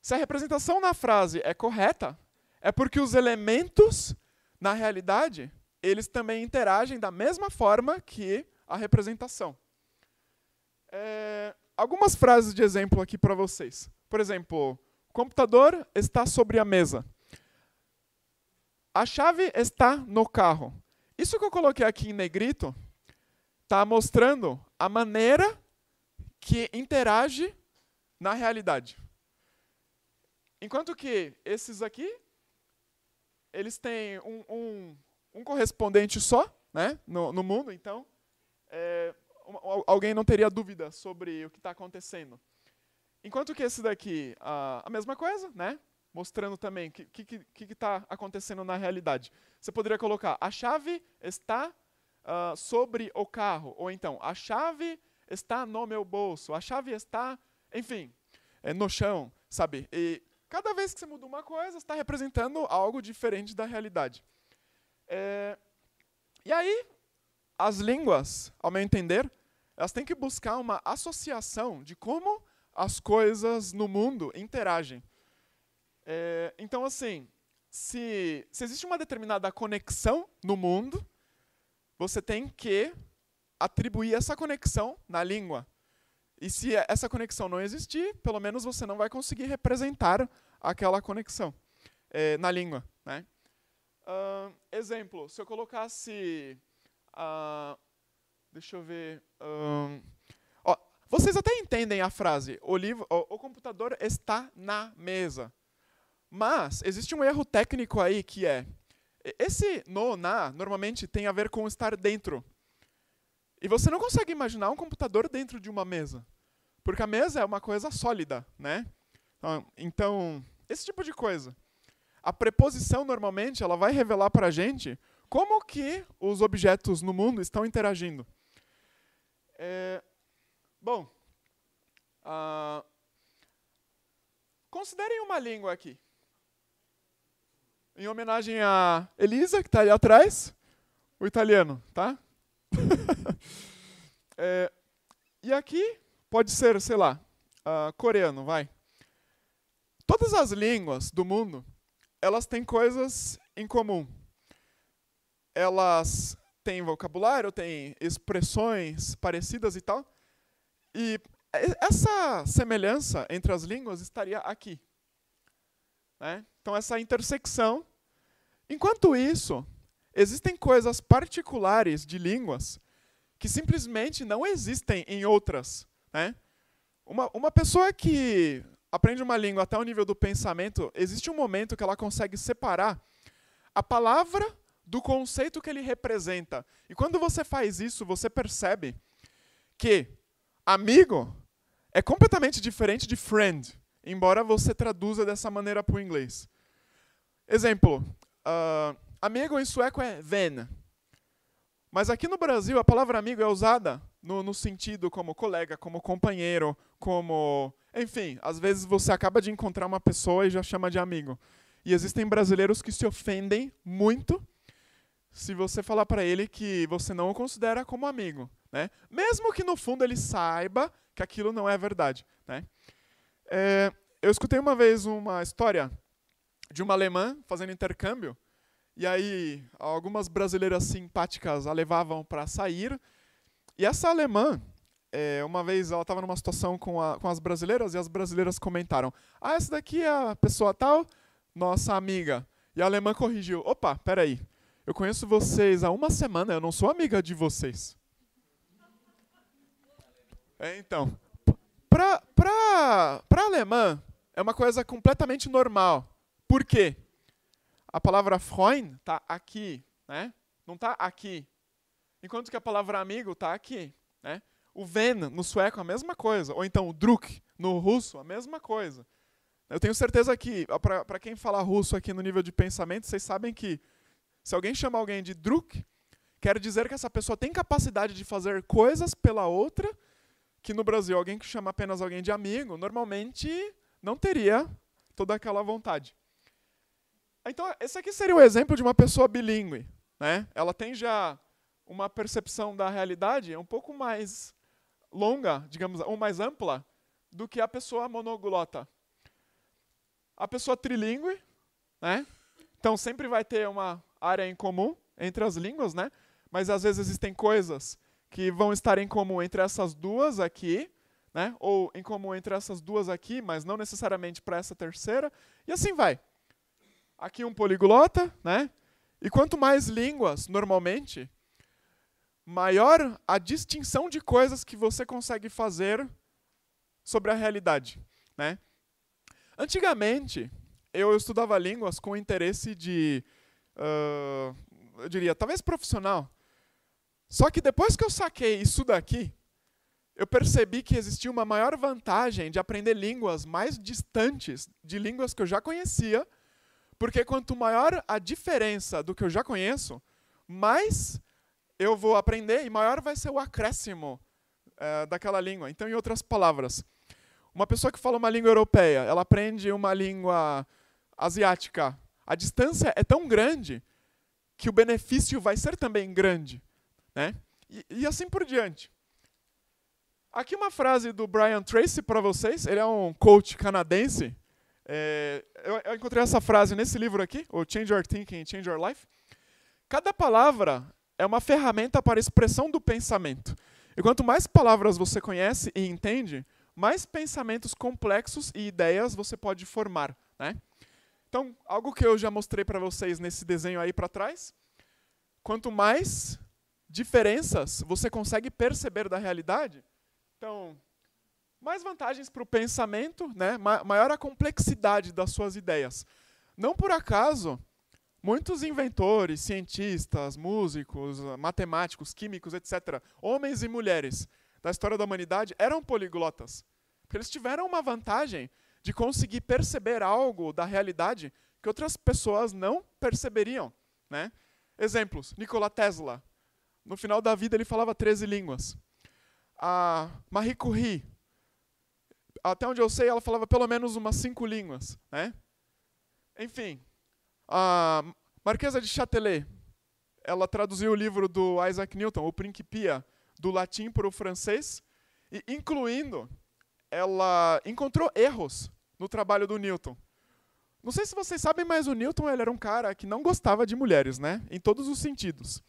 se a representação na frase é correta, é porque os elementos, na realidade, eles também interagem da mesma forma que a representação. Algumas frases de exemplo aqui para vocês. Por exemplo, o computador está sobre a mesa. A chave está no carro. Isso que eu coloquei aqui em negrito está mostrando a maneira que interage na realidade. Enquanto que esses aqui, eles têm um correspondente só, né, no mundo, então alguém não teria dúvida sobre o que está acontecendo. Enquanto que esse daqui, a mesma coisa, né? Mostrando também o que está acontecendo na realidade. Você poderia colocar, a chave está sobre o carro, ou então, a chave está no meu bolso, a chave está, enfim, no chão, sabe? E cada vez que você muda uma coisa, você está representando algo diferente da realidade. E aí, as línguas, ao meu entender, elas têm que buscar uma associação de como as coisas no mundo interagem. Então, assim, se existe uma determinada conexão no mundo, você tem que atribuir essa conexão na língua. E se essa conexão não existir, pelo menos você não vai conseguir representar aquela conexão na língua, né? Exemplo, se eu colocasse... deixa eu ver... vocês até entendem a frase, o computador está na mesa. Mas existe um erro técnico aí que esse na, normalmente tem a ver com estar dentro. E você não consegue imaginar um computador dentro de uma mesa. Porque a mesa é uma coisa sólida, né? Então, esse tipo de coisa. A preposição, normalmente, ela vai revelar para a gente como que os objetos no mundo estão interagindo. Bom, considerem uma língua aqui. Em homenagem a Elisa, que está ali atrás, o italiano, tá? E aqui pode ser, sei lá, coreano, vai. Todas as línguas do mundo, elas têm coisas em comum. Elas têm vocabulário, têm expressões parecidas e tal. E essa semelhança entre as línguas estaria aqui, né? Então, essa intersecção. Enquanto isso, existem coisas particulares de línguas que simplesmente não existem em outras, né? Uma pessoa que aprende uma língua até o nível do pensamento, existe um momento que ela consegue separar a palavra do conceito que ele representa. E quando você faz isso, você percebe que amigo é completamente diferente de friend, embora você traduza dessa maneira para o inglês. Exemplo, amigo em sueco é vän. Mas aqui no Brasil, a palavra amigo é usada no sentido como colega, como companheiro, como... Enfim, às vezes você acaba de encontrar uma pessoa e já chama de amigo. E existem brasileiros que se ofendem muito se você falar para ele que você não o considera como amigo, né? Mesmo que no fundo ele saiba que aquilo não é verdade, né? Eu escutei uma vez uma história de uma alemã fazendo intercâmbio, e aí algumas brasileiras simpáticas a levavam para sair, e essa alemã, uma vez ela estava numa situação com as brasileiras, e as brasileiras comentaram, essa daqui é a pessoa tal, nossa amiga. E a alemã corrigiu, opa, peraí, eu conheço vocês há uma semana, eu não sou amiga de vocês. Então, para alemã, é uma coisa completamente normal. Por quê? A palavra Freund está aqui, né? Não está aqui. Enquanto que a palavra amigo está aqui, né? O vän, no sueco, a mesma coisa. Ou então o druk, no russo, a mesma coisa. Eu tenho certeza que, para quem fala russo aqui no nível de pensamento, vocês sabem que se alguém chama alguém de druk, quer dizer que essa pessoa tem capacidade de fazer coisas pela outra, que no Brasil, alguém que chama apenas alguém de amigo, normalmente não teria toda aquela vontade. Então, esse aqui seria o exemplo de uma pessoa bilíngue, né? Ela tem já uma percepção da realidade um pouco mais longa, digamos, ou mais ampla, do que a pessoa monoglota. A pessoa trilíngue, né? Então, sempre vai ter uma área em comum entre as línguas, né? Mas, às vezes, existem coisas que vão estar em comum entre essas duas aqui, né? Ou em comum entre essas duas aqui, mas não necessariamente para essa terceira, e assim vai. Aqui um poliglota, né? E quanto mais línguas, normalmente, maior a distinção de coisas que você consegue fazer sobre a realidade, né? Antigamente, eu estudava línguas com interesse de, eu diria, talvez profissional. Só que depois que eu saquei isso daqui, eu percebi que existia uma maior vantagem de aprender línguas mais distantes de línguas que eu já conhecia, porque quanto maior a diferença do que eu já conheço, mais eu vou aprender e maior vai ser o acréscimo daquela língua. Então, em outras palavras, uma pessoa que fala uma língua europeia, ela aprende uma língua asiática. A distância é tão grande que o benefício vai ser também grande, né? E assim por diante. Aqui uma frase do Brian Tracy para vocês. Ele é um coach canadense. Eu encontrei essa frase nesse livro aqui, o Change Your Thinking, Change Your Life. Cada palavra é uma ferramenta para a expressão do pensamento. E quanto mais palavras você conhece e entende, mais pensamentos complexos e ideias você pode formar, né? Então, algo que eu já mostrei para vocês nesse desenho aí para trás, quanto mais diferenças você consegue perceber da realidade, então, mais vantagens para o pensamento, né? Maior a complexidade das suas ideias. Não por acaso, muitos inventores, cientistas, músicos, matemáticos, químicos, etc., homens e mulheres da história da humanidade eram poliglotas. Porque eles tiveram uma vantagem de conseguir perceber algo da realidade que outras pessoas não perceberiam, né? Exemplos, Nikola Tesla. No final da vida ele falava 13 línguas. A Marie Curie, até onde eu sei, ela falava pelo menos umas 5 línguas, né? Enfim, a Marquesa de Châtelet, ela traduziu o livro do Isaac Newton, o Principia, do latim para o francês, e incluindo, ela encontrou erros no trabalho do Newton. Não sei se vocês sabem, mas o Newton ele era um cara que não gostava de mulheres, né? Em todos os sentidos.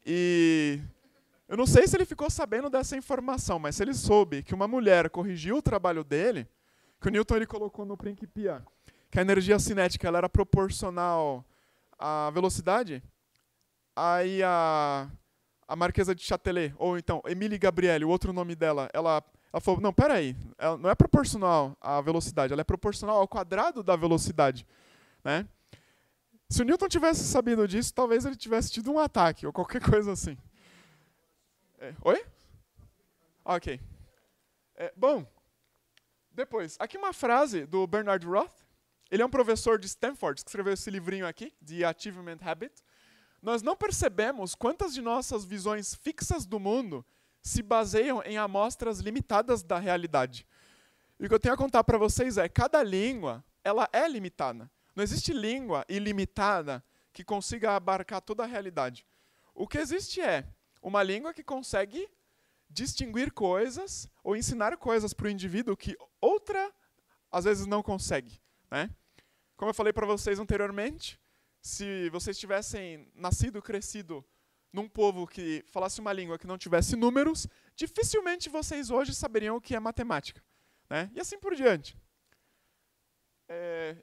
E eu não sei se ele ficou sabendo dessa informação, mas se ele soube que uma mulher corrigiu o trabalho dele, que o Newton ele colocou no Principia, que a energia cinética ela era proporcional à velocidade, aí a Marquesa de Châtelet, ou então Émilie Gabrielle, o outro nome dela, ela falou, não, peraí, ela não é proporcional à velocidade, ela é proporcional ao quadrado da velocidade, né? Se o Newton tivesse sabido disso, talvez ele tivesse tido um ataque, ou qualquer coisa assim. Oi? Ok. Bom, depois, aqui uma frase do Bernard Roth. Ele é um professor de Stanford, que escreveu esse livrinho aqui, The Achievement Habit. Nós não percebemos quantas de nossas visões fixas do mundo se baseiam em amostras limitadas da realidade. E o que eu tenho a contar para vocês é, cada língua, ela é limitada. Não existe língua ilimitada que consiga abarcar toda a realidade. O que existe é uma língua que consegue distinguir coisas ou ensinar coisas para o indivíduo que outra, às vezes, não consegue, né? Como eu falei para vocês anteriormente, se vocês tivessem nascido e crescido num povo que falasse uma língua que não tivesse números, dificilmente vocês hoje saberiam o que é matemática, né? E assim por diante.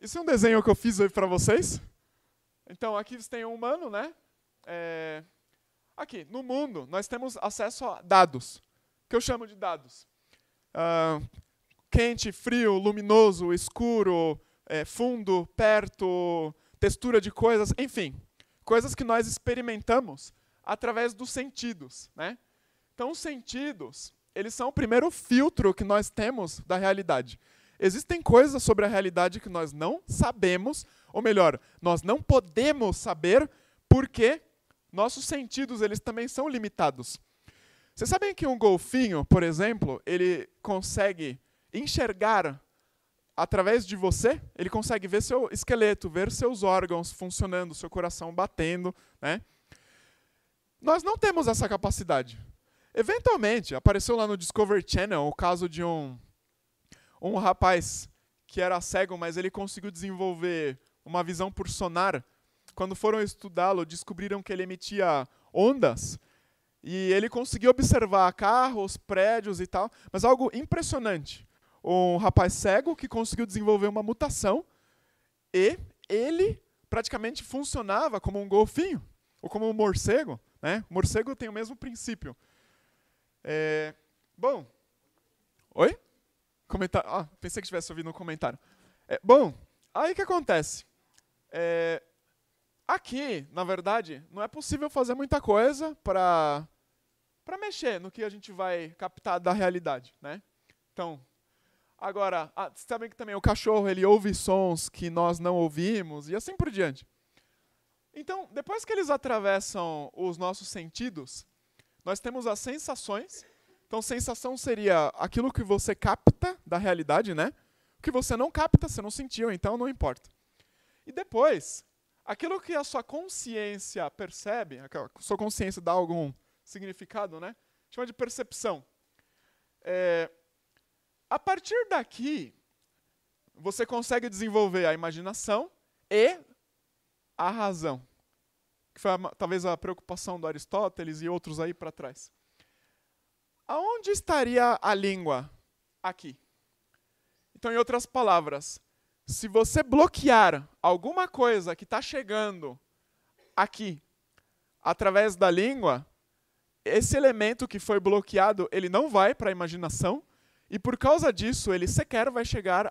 Esse é um desenho que eu fiz aí para vocês. Então, aqui você tem um humano, né? Aqui, no mundo, nós temos acesso a dados, que eu chamo de dados. Quente, frio, luminoso, escuro, fundo, perto, textura de coisas, enfim. Coisas que nós experimentamos através dos sentidos, né? Então, os sentidos, eles são o primeiro filtro que nós temos da realidade. Existem coisas sobre a realidade que nós não sabemos, ou melhor, nós não podemos saber porque nossos sentidos eles também são limitados. Vocês sabem que um golfinho, por exemplo, ele consegue enxergar através de você? Ele consegue ver seu esqueleto, ver seus órgãos funcionando, seu coração batendo, né? Nós não temos essa capacidade. Eventualmente, apareceu lá no Discovery Channel o caso de um rapaz que era cego, mas ele conseguiu desenvolver uma visão por sonar. Quando foram estudá-lo, descobriram que ele emitia ondas e ele conseguiu observar carros, prédios e tal, mas algo impressionante. Um rapaz cego que conseguiu desenvolver uma mutação e ele praticamente funcionava como um golfinho ou como um morcego, né? O morcego tem o mesmo princípio. Bom, oi? Comentário. Pensei que tivesse ouvido um comentário. Bom, aí o que acontece? Aqui, na verdade, não é possível fazer muita coisa para mexer no que a gente vai captar da realidade, né? Então, agora, você sabe que também o cachorro ele ouve sons que nós não ouvimos e assim por diante. Então, depois que eles atravessam os nossos sentidos, nós temos as sensações. Então, sensação seria aquilo que você capta da realidade, né? O que você não capta, você não sentiu, então não importa. E depois, aquilo que a sua consciência percebe, a sua consciência dá algum significado, né? Chama de percepção. A partir daqui, você consegue desenvolver a imaginação e a razão, que foi talvez a preocupação do Aristóteles e outros aí para trás. Aonde estaria a língua? Aqui. Então, em outras palavras, se você bloquear alguma coisa que está chegando aqui através da língua, esse elemento que foi bloqueado, ele não vai para a imaginação e por causa disso ele sequer vai chegar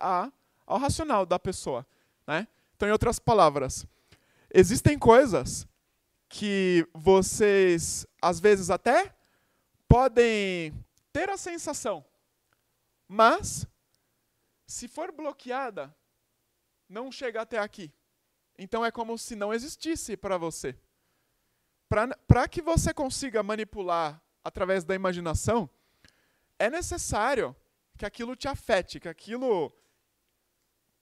ao racional da pessoa, né? Então, em outras palavras, existem coisas que vocês, às vezes, até podem ter a sensação, mas, se for bloqueada, não chega até aqui. Então, é como se não existisse para você. Para que você consiga manipular através da imaginação, é necessário que aquilo te afete, que aquilo,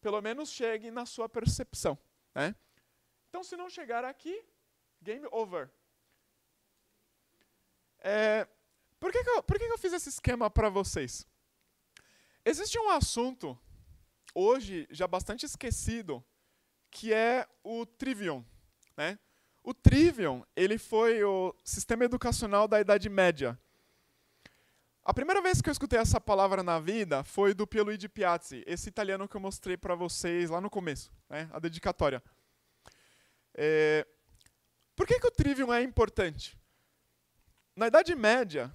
pelo menos, chegue na sua percepção, né? Então, se não chegar aqui, game over. Por que eu fiz esse esquema para vocês? Existe um assunto, hoje, já bastante esquecido, que é o Trivium, né? O Trivium, ele foi o sistema educacional da Idade Média. A primeira vez que eu escutei essa palavra na vida foi do Pierluigi Piazzi, esse italiano que eu mostrei para vocês lá no começo, né? A dedicatória. Por que o Trivium é importante? Na Idade Média,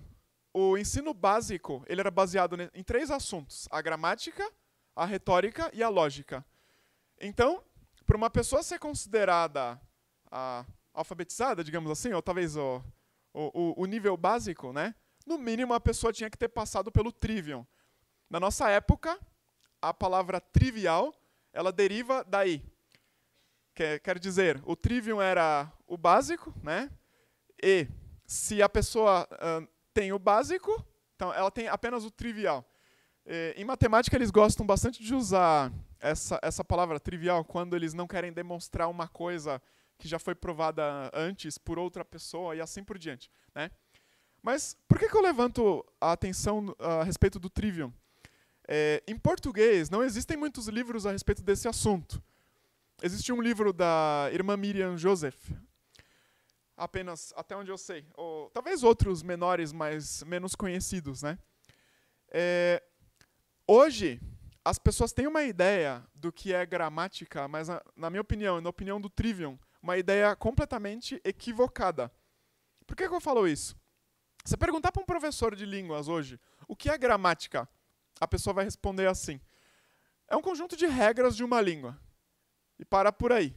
o ensino básico ele era baseado em 3 assuntos: a gramática, a retórica e a lógica. Então, para uma pessoa ser considerada alfabetizada, digamos assim, ou talvez o nível básico, né? No mínimo a pessoa tinha que ter passado pelo Trivium. Na nossa época, a palavra trivial, ela deriva daí. Quer dizer, o Trivium era o básico, né? E se a pessoa tem o básico, então ela tem apenas o trivial. Em matemática eles gostam bastante de usar essa palavra trivial quando eles não querem demonstrar uma coisa que já foi provada antes por outra pessoa e assim por diante, né? Mas por que eu levanto a atenção a respeito do Trivium? Em português, não existem muitos livros a respeito desse assunto. Existe um livro da irmã Miriam Joseph, apenas até onde eu sei. Ou talvez outros menores, mas menos conhecidos, né? Hoje, as pessoas têm uma ideia do que é gramática, mas na minha opinião, na opinião do Trivium, uma ideia completamente equivocada. Por que eu falo isso? Se você perguntar para um professor de línguas hoje, o que é gramática? A pessoa vai responder assim: é um conjunto de regras de uma língua. E para por aí.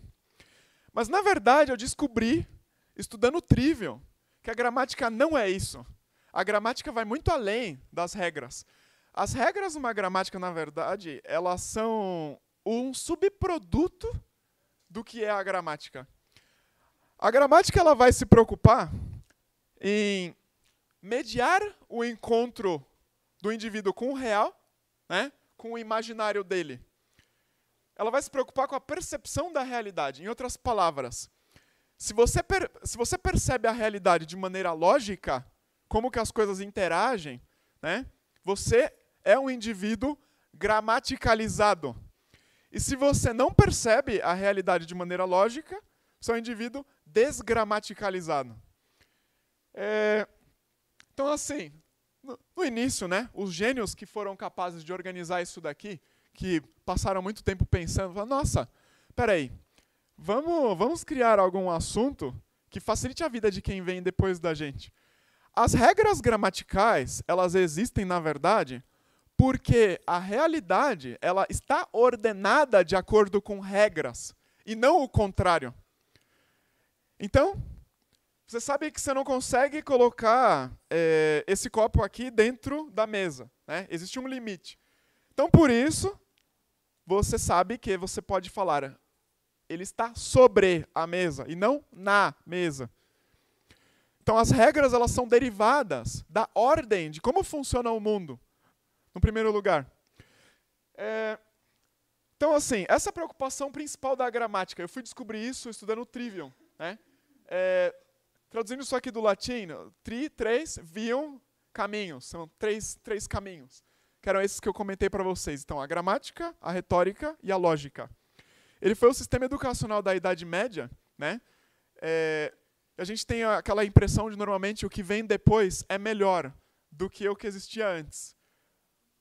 Mas, na verdade, eu descobri, estudando o Trivium, que a gramática não é isso. A gramática vai muito além das regras. As regras de uma gramática, na verdade, elas são um subproduto do que é a gramática. A gramática ela vai se preocupar em mediar o encontro do indivíduo com o real, né, com o imaginário dele. Ela vai se preocupar com a percepção da realidade. Em outras palavras, se você percebe a realidade de maneira lógica, como que as coisas interagem, né, você é um indivíduo gramaticalizado. E se você não percebe a realidade de maneira lógica, você é um indivíduo desgramaticalizado. Então, assim, no início, né, os gênios que foram capazes de organizar isso daqui, que passaram muito tempo pensando, falaram, nossa, peraí, vamos criar algum assunto que facilite a vida de quem vem depois da gente. As regras gramaticais, elas existem, na verdade, porque a realidade ela está ordenada de acordo com regras, e não o contrário. Então, Você sabe que você não consegue colocar esse copo aqui dentro da mesa, né? Existe um limite. Então, por isso, você sabe que você pode falar, ele está sobre a mesa e não na mesa. Então, as regras elas são derivadas da ordem de como funciona o mundo, no primeiro lugar. Então, assim, essa é a preocupação principal da gramática. Eu fui descobrir isso estudando o Trivium, né? Traduzindo isso aqui do latim, três, viam, caminhos. São três caminhos. Que eram esses que eu comentei para vocês. Então, a gramática, a retórica e a lógica. Ele foi o sistema educacional da Idade Média, né? A gente tem aquela impressão de, normalmente, o que vem depois é melhor do que o que existia antes.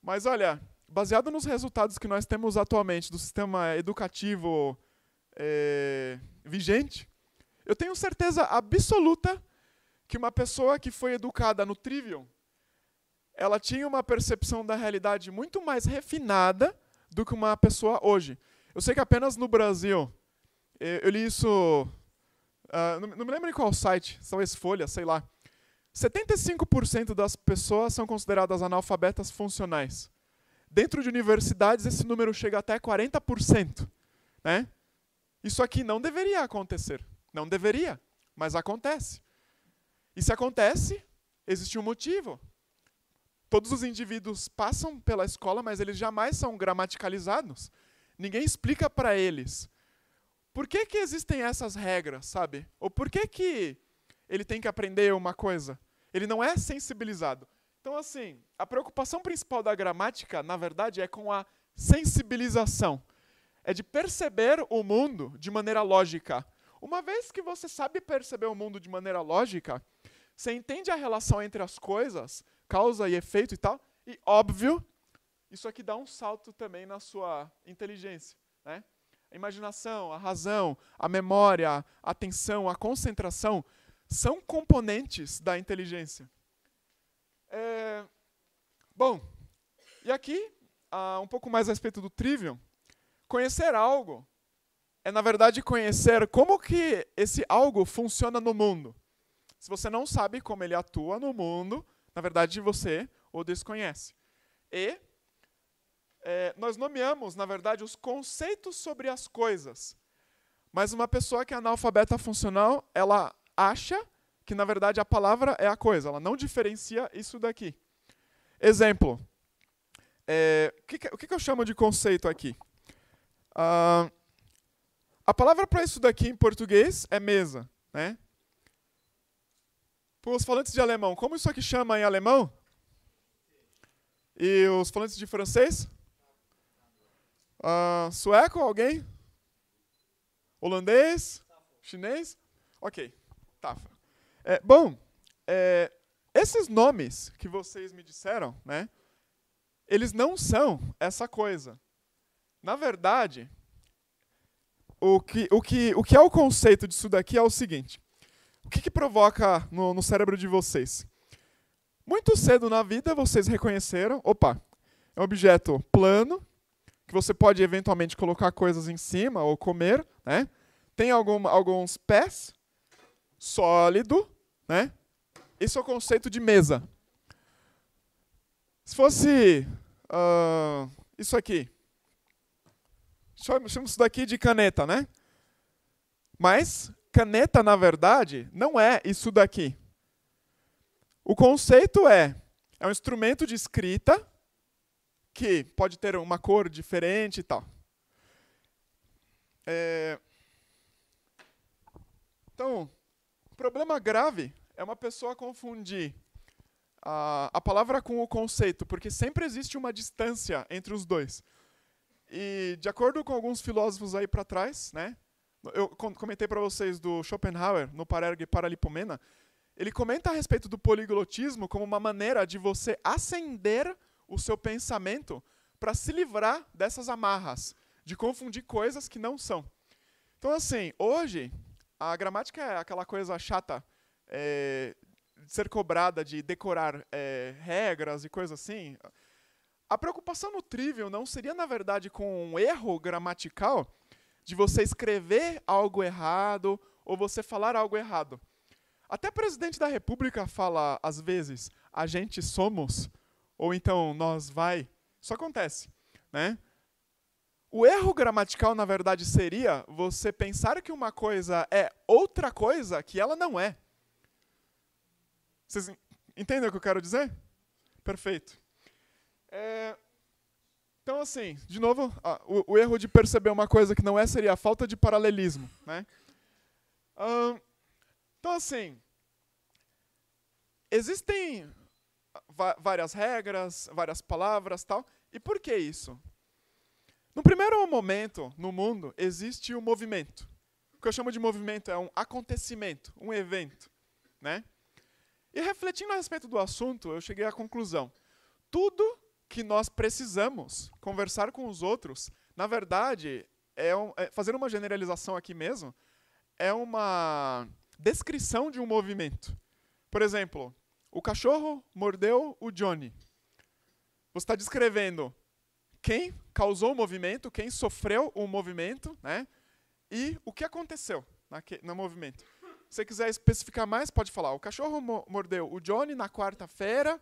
Mas, olha, baseado nos resultados que nós temos atualmente do sistema educativo vigente, eu tenho certeza absoluta que uma pessoa que foi educada no Trivium, ela tinha uma percepção da realidade muito mais refinada do que uma pessoa hoje. Eu sei que apenas no Brasil, eu li isso, não me lembro em qual site, talvez Folha, sei lá. 75% das pessoas são consideradas analfabetas funcionais. Dentro de universidades, esse número chega até 40%. Né? Isso aqui não deveria acontecer. Não deveria, mas acontece. E se acontece, existe um motivo. Todos os indivíduos passam pela escola, mas eles jamais são gramaticalizados. Ninguém explica para eles por que existem essas regras, sabe? Ou por que ele tem que aprender uma coisa. Ele não é sensibilizado. Então, assim, a preocupação principal da gramática, na verdade, é com a sensibilização. É de perceber o mundo de maneira lógica. Uma vez que você sabe perceber o mundo de maneira lógica, você entende a relação entre as coisas, causa e efeito e tal, e, óbvio, isso aqui dá um salto também na sua inteligência. Né? A imaginação, a razão, a memória, a atenção, a concentração são componentes da inteligência. Bom, e aqui, um pouco mais a respeito do Trivium, conhecer algo é, na verdade, conhecer como que esse algo funciona no mundo. Se você não sabe como ele atua no mundo, na verdade, você o desconhece. E nós nomeamos, na verdade, os conceitos sobre as coisas. Mas uma pessoa que é analfabeta funcional, ela acha que, na verdade, a palavra é a coisa. Ela não diferencia isso daqui. Exemplo. O que eu chamo de conceito aqui? A palavra para isso daqui em português é mesa. Né? Para os falantes de alemão, como isso aqui chama em alemão? E os falantes de francês? Sueco, alguém? Holandês? Chinês? Ok, tafa. Bom, esses nomes que vocês me disseram, né, eles não são essa coisa. Na verdade, o que é o conceito disso daqui é o seguinte. O que provoca no cérebro de vocês? Muito cedo na vida, vocês reconheceram, opa, é um objeto plano, que você pode eventualmente colocar coisas em cima ou comer, né? Tem alguns pés, sólido, né? Esse é o conceito de mesa. Se fosse isso aqui, chamamos isso daqui de caneta, né? Mas caneta, na verdade, não é isso daqui. O conceito é um instrumento de escrita que pode ter uma cor diferente e tal. Então, o problema grave é uma pessoa confundir a palavra com o conceito, porque sempre existe uma distância entre os dois. E, de acordo com alguns filósofos aí para trás, né, eu comentei para vocês do Schopenhauer, no Parerga e Paralipomena, ele comenta a respeito do poliglotismo como uma maneira de você acender o seu pensamento para se livrar dessas amarras, de confundir coisas que não são. Então, assim, hoje, a gramática é aquela coisa chata de ser cobrada, de decorar regras e coisas assim. A preocupação no Trivium não seria, na verdade, com um erro gramatical de você escrever algo errado ou você falar algo errado. Até presidente da República fala, às vezes, a gente somos, ou então nós vai. Isso acontece, né? O erro gramatical, na verdade, seria você pensar que uma coisa é outra coisa que ela não é. Vocês entendem o que eu quero dizer? Perfeito. Então, assim, de novo, o erro de perceber uma coisa que não é seria a falta de paralelismo, né? Então, assim, existem várias regras, várias palavras, tal. E por que isso? No primeiro momento, no mundo, existe o movimento. O que eu chamo de movimento é um acontecimento, um evento, né? E refletindo a respeito do assunto, eu cheguei à conclusão. Tudo que nós precisamos conversar com os outros, na verdade, fazendo uma generalização aqui mesmo, é uma descrição de um movimento. Por exemplo, o cachorro mordeu o Johnny. Você está descrevendo quem causou o movimento, quem sofreu o movimento, né? E o que aconteceu no movimento. Se você quiser especificar mais, pode falar. O cachorro mordeu o Johnny na quarta-feira.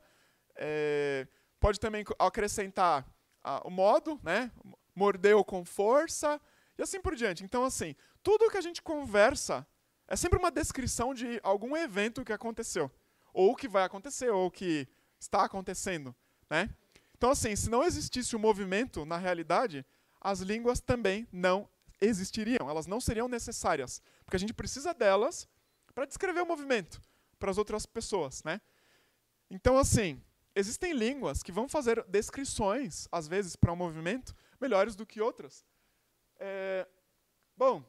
Pode também acrescentar o modo, né? Mordeu com força e assim por diante. Então, assim, tudo que a gente conversa é sempre uma descrição de algum evento que aconteceu. Ou que vai acontecer, ou que está acontecendo, né? Então, assim, se não existisse o movimento na realidade, as línguas também não existiriam. Elas não seriam necessárias. Porque a gente precisa delas para descrever o movimento para as outras pessoas, né? Então, assim, existem línguas que vão fazer descrições, às vezes, para um movimento, melhores do que outras. Bom,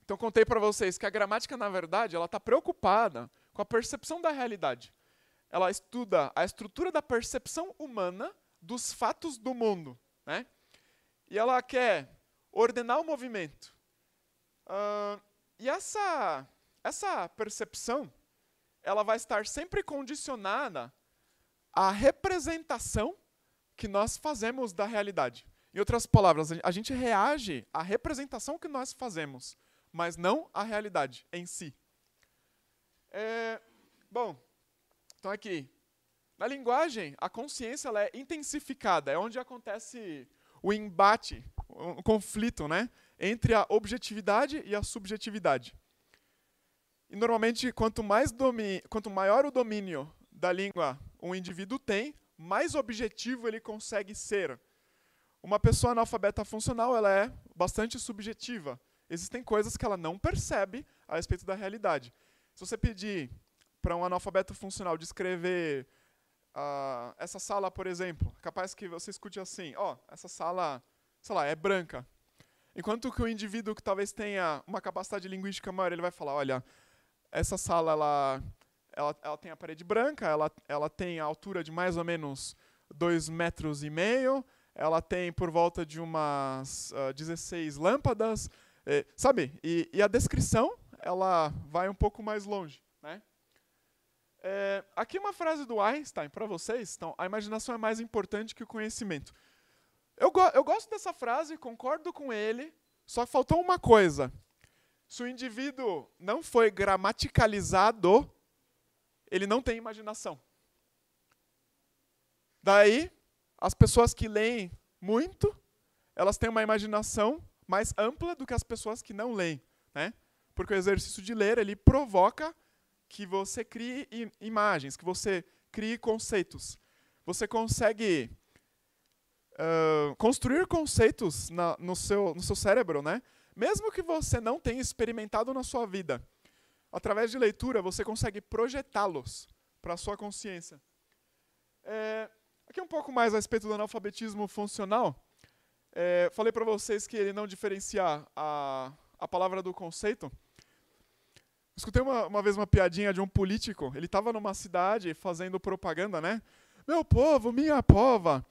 então contei para vocês que a gramática, na verdade, ela está preocupada com a percepção da realidade. Ela estuda a estrutura da percepção humana dos fatos do mundo, né? E ela quer ordenar o movimento. E essa percepção, ela vai estar sempre condicionada à representação que nós fazemos da realidade. Em outras palavras, a gente reage à representação que nós fazemos, mas não à realidade em si. Bom, então aqui, na linguagem, a consciência ela é intensificada, é onde acontece o embate, o conflito, né, entre a objetividade e a subjetividade. E normalmente, quanto maior o domínio da língua um indivíduo tem, mais objetivo ele consegue ser. Uma pessoa analfabeta funcional ela é bastante subjetiva. Existem coisas que ela não percebe a respeito da realidade. Se você pedir para um analfabeto funcional descrever essa sala, por exemplo, capaz que você escute assim, essa sala, sei lá, é branca. Enquanto que o indivíduo que talvez tenha uma capacidade linguística maior, ele vai falar, olha, essa sala ela tem a parede branca, ela tem a altura de mais ou menos 2,5 metros, ela tem por volta de umas 16 lâmpadas, sabe? E a descrição, ela vai um pouco mais longe, né? Aqui uma frase do Einstein para vocês. Então, a imaginação é mais importante que o conhecimento. Eu gosto dessa frase, concordo com ele, só faltou uma coisa. Se o indivíduo não foi gramaticalizado, ele não tem imaginação. Daí, as pessoas que leem muito, elas têm uma imaginação mais ampla do que as pessoas que não leem, né? Porque o exercício de ler, ele provoca que você crie imagens, que você crie conceitos. Você consegue construir conceitos no seu cérebro, né? Mesmo que você não tenha experimentado na sua vida. Através de leitura, você consegue projetá-los para a sua consciência. Aqui um pouco mais a respeito do analfabetismo funcional. Falei para vocês que ele não diferencia a palavra do conceito. Escutei uma vez uma piadinha de um político. Ele estava numa cidade fazendo propaganda, né? Meu povo, minha pova,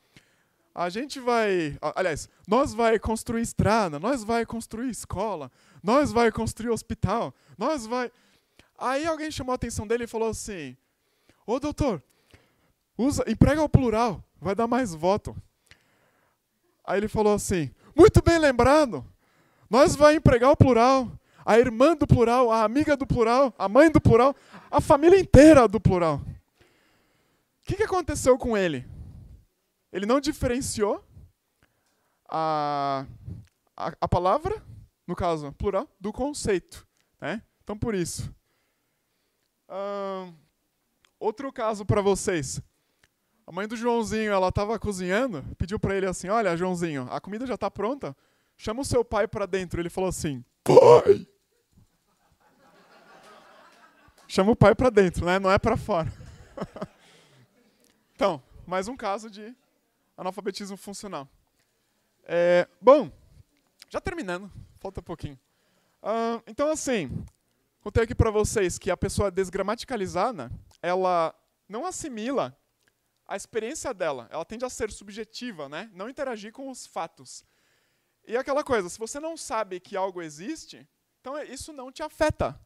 a gente vai... Aliás, nós vai construir estrada, nós vai construir escola, nós vai construir hospital, nós vai... Aí alguém chamou a atenção dele e falou assim, ô doutor, emprega o plural, vai dar mais voto. Aí ele falou assim, muito bem lembrado, nós vai empregar o plural, a irmã do plural, a amiga do plural, a mãe do plural, a família inteira do plural. O que aconteceu com ele? Ele não diferenciou a palavra, no caso, plural, do conceito. Né? Então, por isso. Outro caso para vocês. A mãe do Joãozinho, ela estava cozinhando, pediu para ele assim, olha, Joãozinho, a comida já está pronta, chama o seu pai para dentro. Ele falou assim, pai! Chama o pai para dentro, né? Não é para fora. Então, mais um caso de analfabetismo funcional. Bom, já terminando, falta pouquinho. Então, assim, contei aqui para vocês que a pessoa desgramaticalizada, ela não assimila a experiência dela. Ela tende a ser subjetiva, né? Não interagir com os fatos. E aquela coisa, se você não sabe que algo existe, então isso não te afeta.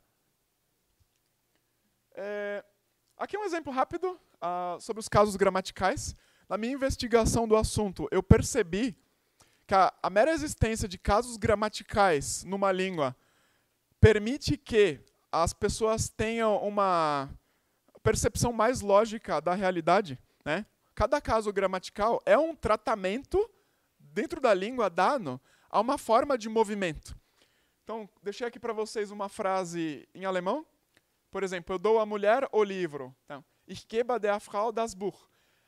Aqui um exemplo rápido sobre os casos gramaticais. Na minha investigação do assunto, eu percebi que a mera existência de casos gramaticais numa língua permite que as pessoas tenham uma percepção mais lógica da realidade. Né? Cada caso gramatical é um tratamento dentro da língua dado a uma forma de movimento. Então, deixei aqui para vocês uma frase em alemão. Por exemplo, eu dou à mulher o livro. Então, ich gebe der Frau das Buch.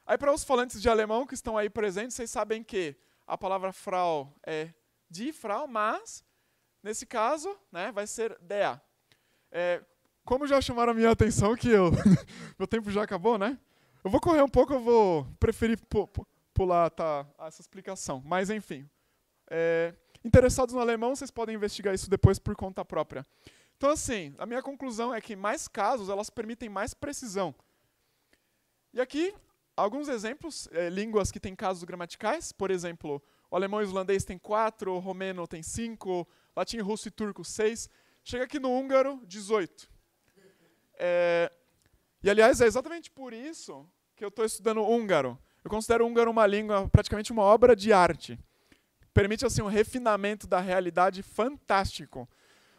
Aí, para os falantes de alemão que estão aí presentes, vocês sabem que a palavra Frau é die Frau, mas, nesse caso, né, vai ser der. Como já chamaram a minha atenção que meu tempo já acabou, né? Eu vou correr um pouco, eu vou preferir pular essa explicação. Mas, enfim. Interessados no alemão, vocês podem investigar isso depois por conta própria. Então, assim, a minha conclusão é que mais casos, elas permitem mais precisão. E aqui, alguns exemplos, línguas que têm casos gramaticais. Por exemplo, o alemão e o islandês tem 4, o romeno tem 5, latim, russo e turco 6. Chega aqui no húngaro, 18. E, aliás, é exatamente por isso que eu estou estudando húngaro. Eu considero o húngaro uma língua, praticamente uma obra de arte. Permite, assim, um refinamento da realidade fantástico.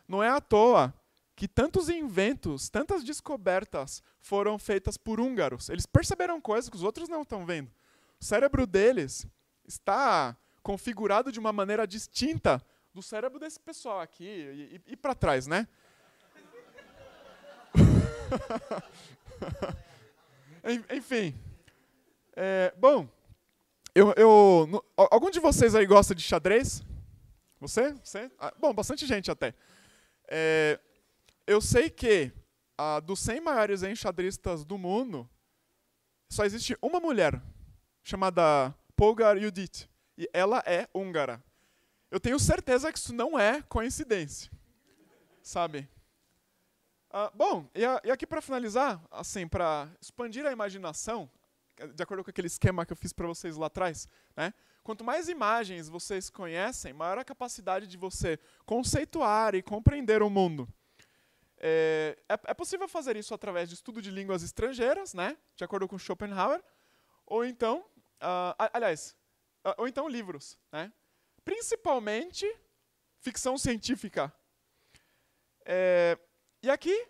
Não é à toa que tantos inventos, tantas descobertas foram feitas por húngaros. Eles perceberam coisas que os outros não estão vendo. O cérebro deles está configurado de uma maneira distinta do cérebro desse pessoal aqui e para trás, né? Enfim. Bom, algum de vocês aí gosta de xadrez? Você? Bom, bastante gente até. Eu sei que dos 100 maiores enxadristas do mundo, só existe uma mulher, chamada Polgar Judit, e ela é húngara. Eu tenho certeza que isso não é coincidência, sabe? Bom, e aqui para finalizar, assim, para expandir a imaginação, de acordo com aquele esquema que eu fiz para vocês lá atrás, né? Quanto mais imagens vocês conhecem, maior a capacidade de você conceituar e compreender o mundo. É possível fazer isso através de estudo de línguas estrangeiras, né? De acordo com Schopenhauer, ou então, ou então livros, né? Principalmente ficção científica. E aqui,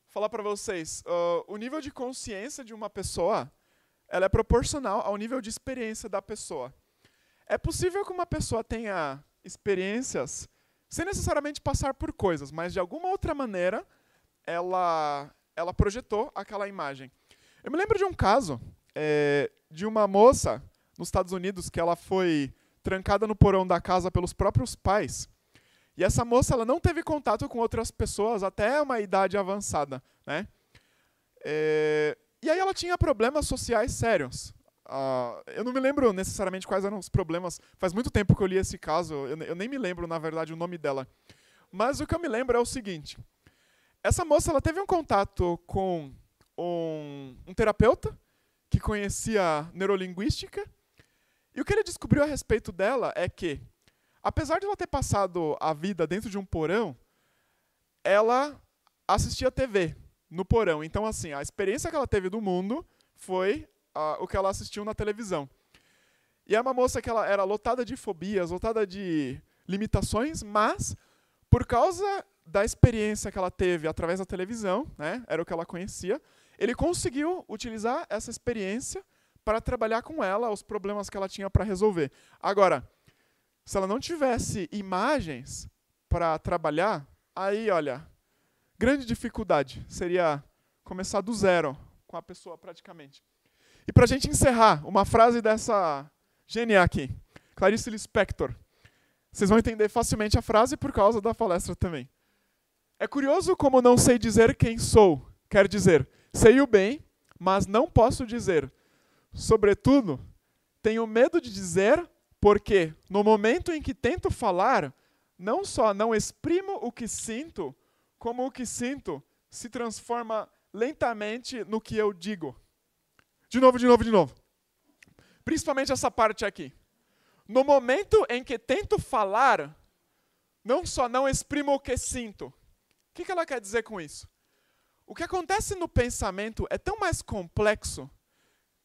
falar para vocês, o nível de consciência de uma pessoa, ela é proporcional ao nível de experiência da pessoa. É possível que uma pessoa tenha experiências sem necessariamente passar por coisas, mas de alguma outra maneira ela projetou aquela imagem. Eu me lembro de um caso de uma moça nos Estados Unidos que ela foi trancada no porão da casa pelos próprios pais. E essa moça ela não teve contato com outras pessoas até uma idade avançada, né? E aí ela tinha problemas sociais sérios. Eu não me lembro necessariamente quais eram os problemas. Faz muito tempo que eu li esse caso, eu nem me lembro, na verdade, o nome dela. Mas o que eu me lembro é o seguinte. Essa moça ela teve um contato com um terapeuta que conhecia neurolinguística. E o que ele descobriu a respeito dela é que, apesar de ela ter passado a vida dentro de um porão, ela assistia TV no porão. Então, assim, a experiência que ela teve do mundo foi o que ela assistiu na televisão. E é uma moça que ela era lotada de fobias, lotada de limitações, mas, Por causa da experiência que ela teve através da televisão, né, era o que ela conhecia, ele conseguiu utilizar essa experiência para trabalhar com ela os problemas que ela tinha para resolver. Agora, se ela não tivesse imagens para trabalhar, aí, olha, grande dificuldade. Seria começar do zero com a pessoa praticamente. E para a gente encerrar, uma frase dessa gênia aqui, Clarice Lispector. Vocês vão entender facilmente a frase por causa da palestra também. É curioso como não sei dizer quem sou. Quer dizer, sei o bem, mas não posso dizer. Sobretudo, tenho medo de dizer porque, no momento em que tento falar, não só não exprimo o que sinto, como o que sinto se transforma lentamente no que eu digo. De novo. Principalmente essa parte aqui. No momento em que tento falar, não só não exprimo o que sinto. O que ela quer dizer com isso? O que acontece no pensamento é tão mais complexo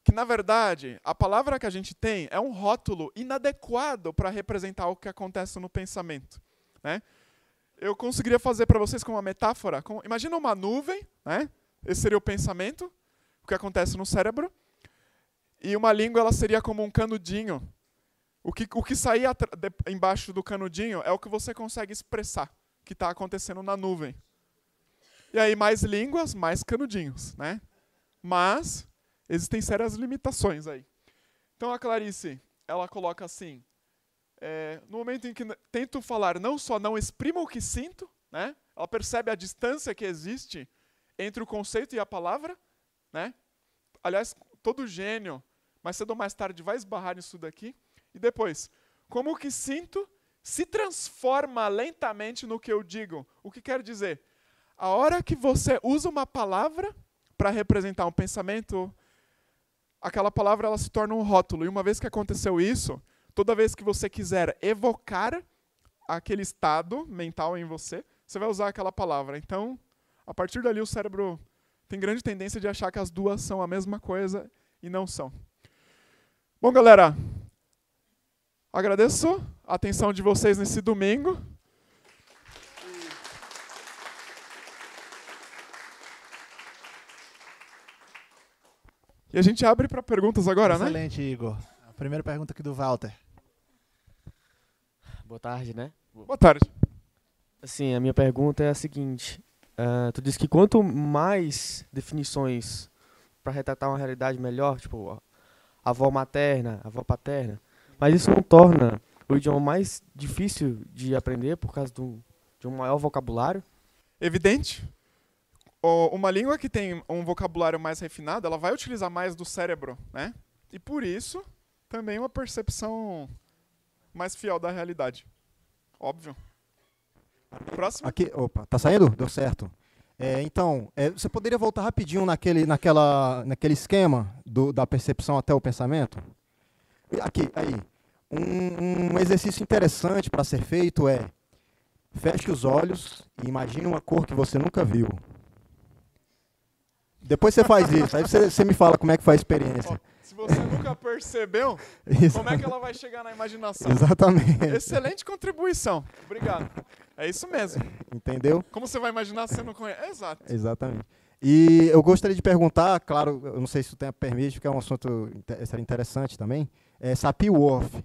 que, na verdade, a palavra que a gente tem é um rótulo inadequado para representar o que acontece no pensamento, né? Eu conseguiria fazer para vocês com uma metáfora. Imagina uma nuvem, né? Esse seria o pensamento, o que acontece no cérebro. E uma língua ela seria como um canudinho. O que sair embaixo do canudinho é o que você consegue expressar, que está acontecendo na nuvem. E aí mais línguas, mais canudinhos, né? Mas existem sérias limitações aí. Então a Clarice, ela coloca assim, no momento em que tento falar, não só não exprimo o que sinto, né? Ela percebe a distância que existe entre o conceito e a palavra, né? Aliás, todo gênio, mais cedo ou mais tarde, vai esbarrar nisso daqui. E depois, como o que sinto se transforma lentamente no que eu digo. O que quer dizer? A hora que você usa uma palavra para representar um pensamento, aquela palavra ela se torna um rótulo. E uma vez que aconteceu isso, toda vez que você quiser evocar aquele estado mental em você, você vai usar aquela palavra. Então, a partir dali, o cérebro tem grande tendência de achar que as duas são a mesma coisa e não são. Bom, galera, agradeço a atenção de vocês nesse domingo. E a gente abre para perguntas agora, né? Excelente, Igor. A primeira pergunta aqui do Walter. Boa tarde, né? Boa tarde. Assim, a minha pergunta é a seguinte. Tu disse que quanto mais definições para retratar uma realidade melhor, tipo avó materna, avó paterna, mas isso não torna o idioma mais difícil de aprender por causa de um maior vocabulário? Evidente. Uma língua que tem um vocabulário mais refinado, ela vai utilizar mais do cérebro, né? E por isso, também uma percepção mais fiel da realidade. Óbvio. Próximo. Aqui, opa, tá saindo? Deu certo. Então, você poderia voltar rapidinho naquele esquema da percepção até o pensamento? Aqui, aí. Um exercício interessante para ser feito é: feche os olhos e imagine uma cor que você nunca viu. Depois você faz isso, aí você me fala como é que foi a experiência. Se você nunca percebeu, como é que ela vai chegar na imaginação? Exatamente. Excelente contribuição. Obrigado. É isso mesmo. Entendeu? Como você vai imaginar se você não conhece? Exato. Exatamente. E eu gostaria de perguntar, claro, eu não sei se o tempo permite, porque é um assunto interessante também, Sapir-Whorf.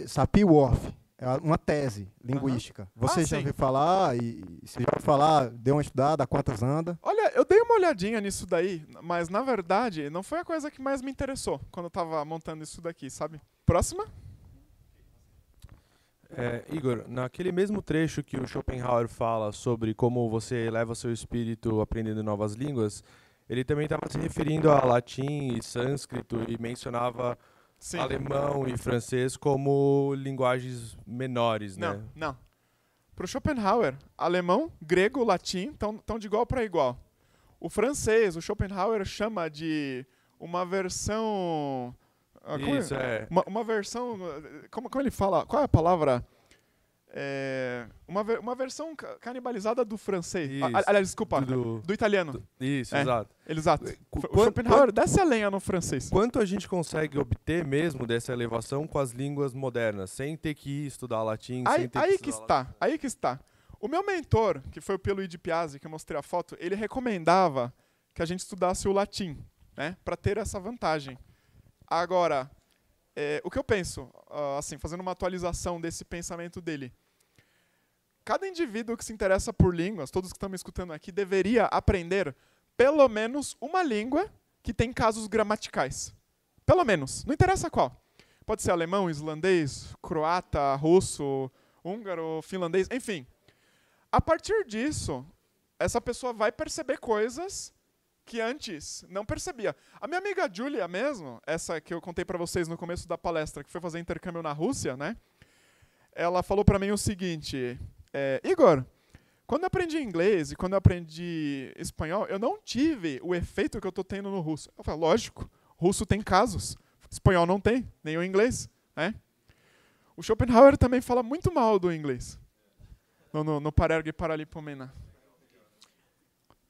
Sapir-Whorf. É uma tese linguística. Você já ouviu falar? E se já ouviu falar, deu uma estudada, a quantas anda? Olha, eu dei uma olhadinha nisso daí, mas na verdade não foi a coisa que mais me interessou quando eu estava montando isso daqui, sabe? Próxima? Igor, naquele mesmo trecho que o Schopenhauer fala sobre como você eleva seu espírito aprendendo novas línguas, ele também estava se referindo a latim e sânscrito e mencionava Sim. alemão e francês como linguagens menores, né? Não. Para o Schopenhauer, alemão, grego, latim estão de igual para igual. O francês, o Schopenhauer chama de uma versão... Isso, Uma versão... Como ele fala? Qual é a palavra? Uma versão canibalizada do francês. Aliás, desculpa, do italiano. Exato. Exato. O Schopenhauer desce a lenha no francês. Quanto a gente consegue obter mesmo dessa elevação com as línguas modernas, sem ter que estudar latim, Aí que está. O meu mentor, que foi o Pierluigi Piazzi, que eu mostrei a foto, ele recomendava que a gente estudasse o latim, né, para ter essa vantagem. Agora, o que eu penso, assim, fazendo uma atualização desse pensamento dele, cada indivíduo que se interessa por línguas, todos que estão me escutando aqui, deveria aprender pelo menos uma língua que tem casos gramaticais. Pelo menos. Não interessa qual. Pode ser alemão, islandês, croata, russo, húngaro, finlandês, enfim. A partir disso, essa pessoa vai perceber coisas que antes não percebia. A minha amiga Julia mesmo, essa que eu contei para vocês no começo da palestra, que foi fazer intercâmbio na Rússia, né? Ela falou para mim o seguinte, Igor, quando eu aprendi inglês e quando eu aprendi espanhol, eu não tive o efeito que eu estou tendo no russo. Eu falei, lógico, russo tem casos, espanhol não tem, nem o inglês, né? O Schopenhauer também fala muito mal do inglês. No Parergue Paralipomena.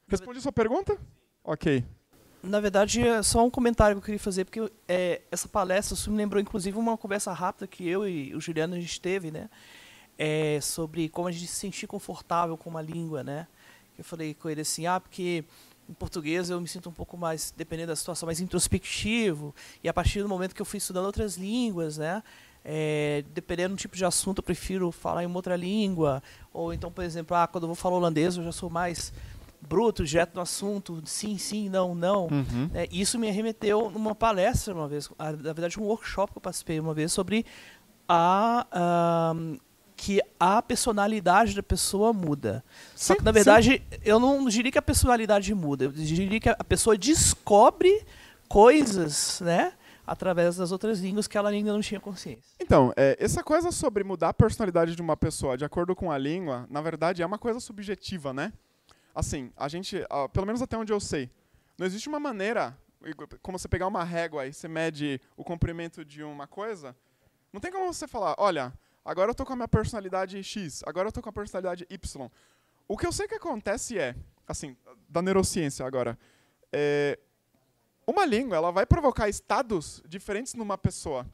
Respondi sua pergunta? Ok. Na verdade, é só um comentário que eu queria fazer, porque essa palestra, isso me lembrou, inclusive, uma conversa rápida que eu e o Juliano a gente teve, né? Sobre como a gente se sentir confortável com uma língua, né? Eu falei com ele assim, porque em português eu me sinto um pouco mais, dependendo da situação, mais introspectivo, e a partir do momento que eu fui estudando outras línguas, né? Dependendo do tipo de assunto, eu prefiro falar em uma outra língua, ou então, por exemplo, quando eu vou falar holandês, eu já sou mais bruto, direto no assunto, sim, sim, não, não. Uhum. Isso me remeteu numa palestra uma vez, na verdade um workshop que eu participei uma vez sobre que a personalidade da pessoa muda. Só que, na verdade, eu não diria que a personalidade muda, eu diria que a pessoa descobre coisas, né, através das outras línguas que ela ainda não tinha consciência. Então, essa coisa sobre mudar a personalidade de uma pessoa de acordo com a língua, na verdade, é uma coisa subjetiva, né? Assim, a gente, pelo menos até onde eu sei, não existe uma maneira, como você pegar uma régua e você mede o comprimento de uma coisa, não tem como você falar, olha, agora eu tô com a minha personalidade X, agora eu tô com a personalidade Y. O que eu sei que acontece assim, da neurociência agora, uma língua, ela vai provocar estados diferentes numa pessoa.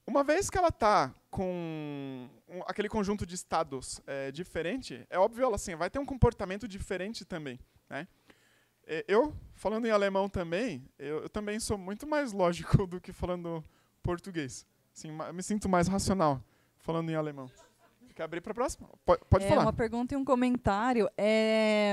Uma vez que ela está com aquele conjunto de estados diferente, é óbvio, ela assim, vai ter um comportamento diferente também, né? Eu, falando em alemão também, eu também sou muito mais lógico do que falando português. Assim, me sinto mais racional falando em alemão. Quer abrir para a próxima? Pode falar. Uma pergunta e um comentário.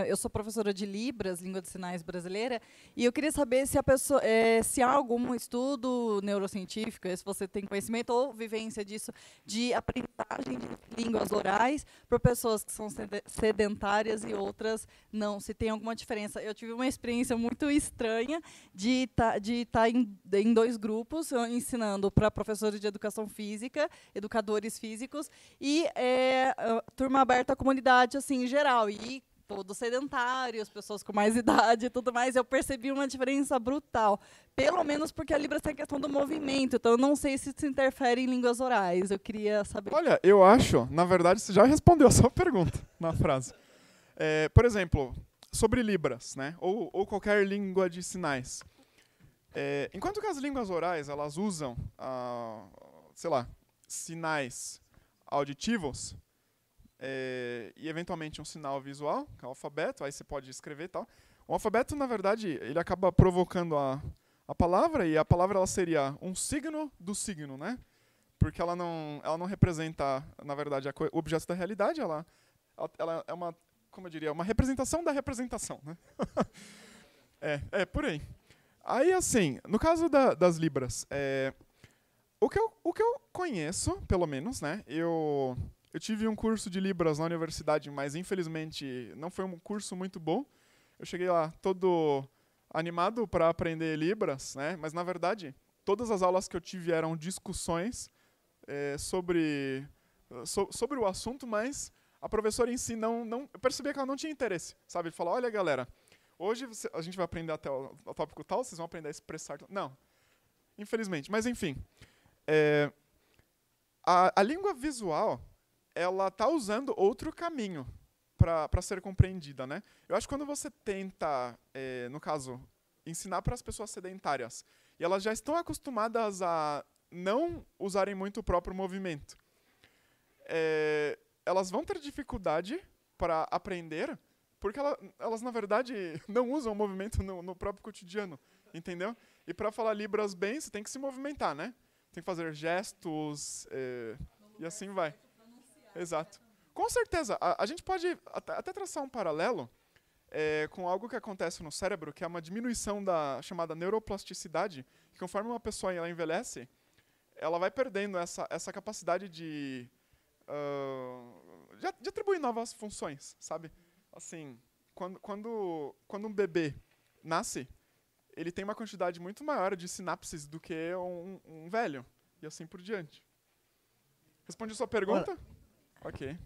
Eu sou professora de Libras, Língua de Sinais brasileira, e eu queria saber se a pessoa, se há algum estudo neurocientífico, se você tem conhecimento ou vivência disso, de aprendizagem de línguas orais para pessoas que são sedentárias e outras não. Se tem alguma diferença. Eu tive uma experiência muito estranha de estar em dois grupos, ensinando para professores de educação física, educadores físicos, e turma aberta à comunidade, assim, em geral, e todos sedentários, pessoas com mais idade e tudo mais, eu percebi uma diferença brutal, pelo menos porque a Libras tem a questão do movimento, então eu não sei se isso interfere em línguas orais, eu queria saber. Olha, eu acho, na verdade, você já respondeu a sua pergunta na frase. Por exemplo, sobre Libras, né, ou qualquer língua de sinais. Enquanto que as línguas orais, elas usam, sei lá, sinais auditivos e eventualmente um sinal visual, que é o alfabeto, aí você pode escrever e tal. O alfabeto, na verdade, ele acaba provocando a palavra, e a palavra ela seria um signo do signo, né? Porque ela não representa, na verdade, o objeto da realidade, ela é uma, como eu diria, uma representação da representação, né? Por aí. Aí, assim, no caso das Libras, o que eu conheço, pelo menos, né? Eu tive um curso de Libras na universidade, mas infelizmente não foi um curso muito bom. Eu cheguei lá todo animado para aprender Libras, né? Mas na verdade, todas as aulas que eu tive eram discussões sobre o assunto, mas a professora em si eu percebia que ela não tinha interesse, sabe? Falar, olha galera, hoje a gente vai aprender até o tópico tal, vocês vão aprender a expressar. Não, infelizmente, mas enfim. A língua visual, ela está usando outro caminho para ser compreendida, né? Eu acho que quando você tenta, no caso, ensinar para as pessoas sedentárias, e elas já estão acostumadas a não usarem muito o próprio movimento, elas vão ter dificuldade para aprender, porque elas, na verdade, não usam o movimento no próprio cotidiano, entendeu? E para falar Libras bem, você tem que se movimentar, né? Tem que fazer gestos, e assim vai. Exato. Com certeza, a gente pode até traçar um paralelo com algo que acontece no cérebro, que é uma diminuição da chamada neuroplasticidade, que conforme uma pessoa ela envelhece, ela vai perdendo essa capacidade de atribuir novas funções, sabe? Assim, quando um bebê nasce, ele tem uma quantidade muito maior de sinapses do que um velho, e assim por diante. Respondi a sua pergunta? Olá. Ok.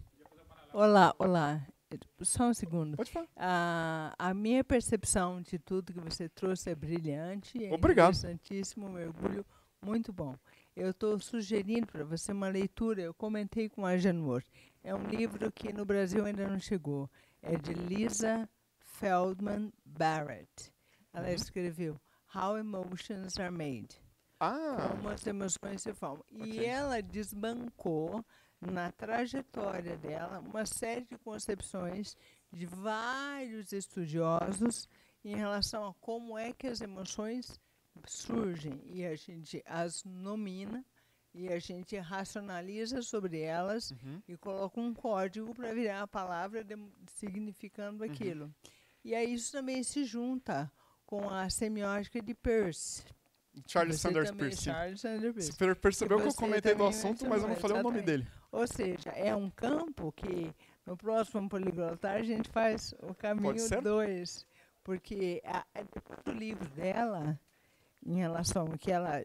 Olá. Só um segundo. Pode falar. A minha percepção de tudo que você trouxe é brilhante. É Obrigado. Interessantíssimo, um mergulho muito bom. Eu estou sugerindo para você uma leitura, eu comentei com a Janor. É um livro que no Brasil ainda não chegou. É de Lisa Feldman Barrett. Ela escreveu How Emotions Are Made. Como as emoções se formam. E ela desbancou, na trajetória dela, uma série de concepções de vários estudiosos em relação a como é que as emoções surgem. E a gente as nomina, e a gente racionaliza sobre elas e coloca um código para virar a palavra significando aquilo. E aí isso também se junta com a semiótica de Peirce. Charles Sanders Peirce. Você percebeu que eu comentei do assunto, mas eu não falei o nome dele. Ou seja, é um campo que no próximo Poliglotar a gente faz o caminho 2. Porque depois do livro dela, em relação ao que ela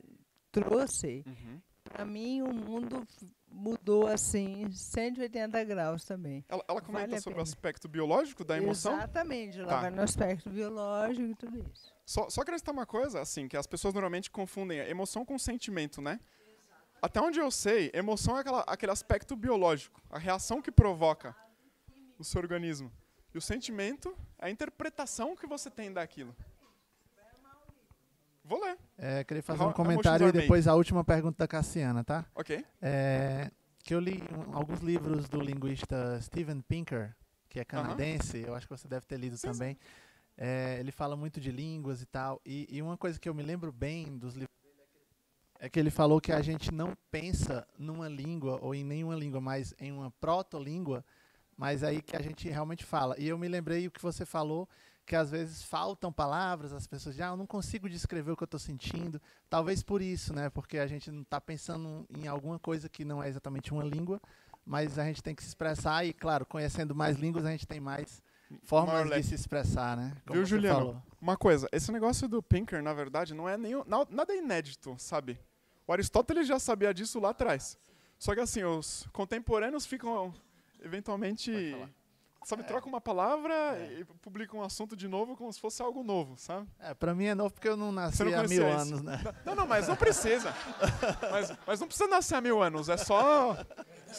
trouxe, para mim o mundo mudou assim 180 graus também. Ela comenta sobre o aspecto biológico da emoção? Exatamente, ela vai no aspecto biológico e tudo isso. Só acrescentar uma coisa, assim, que as pessoas normalmente confundem emoção com sentimento, né? Até onde eu sei, emoção é aquele aspecto biológico, a reação que provoca o seu organismo. E o sentimento é a interpretação que você tem daquilo. Vou ler. Queria fazer um comentário e depois a última pergunta da Cassiana, tá? Ok. Que eu li alguns livros do linguista Steven Pinker, que é canadense, eu acho que você deve ter lido também. Ele fala muito de línguas e tal, e uma coisa que eu me lembro bem dos livros é que ele falou que a gente não pensa numa língua ou em nenhuma língua, mas em uma proto-língua, mas aí que a gente realmente fala. E eu me lembrei o que você falou, que às vezes faltam palavras, as pessoas dizem, eu não consigo descrever o que eu estou sentindo. Talvez por isso, né? Porque a gente não está pensando em alguma coisa que não é exatamente uma língua, mas a gente tem que se expressar e, claro, conhecendo mais línguas, a gente tem mais formas de se expressar, né? Como viu, Juliano? Falou. Uma coisa, esse negócio do Pinker, na verdade, não é nada inédito, sabe? O Aristóteles já sabia disso lá atrás. Só que assim, os contemporâneos ficam, eventualmente, sabe, trocam uma palavra e publicam um assunto de novo como se fosse algo novo, sabe? Pra mim é novo porque eu não nasci há 1000 anos, né? Não, mas não precisa. mas não precisa nascer há 1000 anos, é só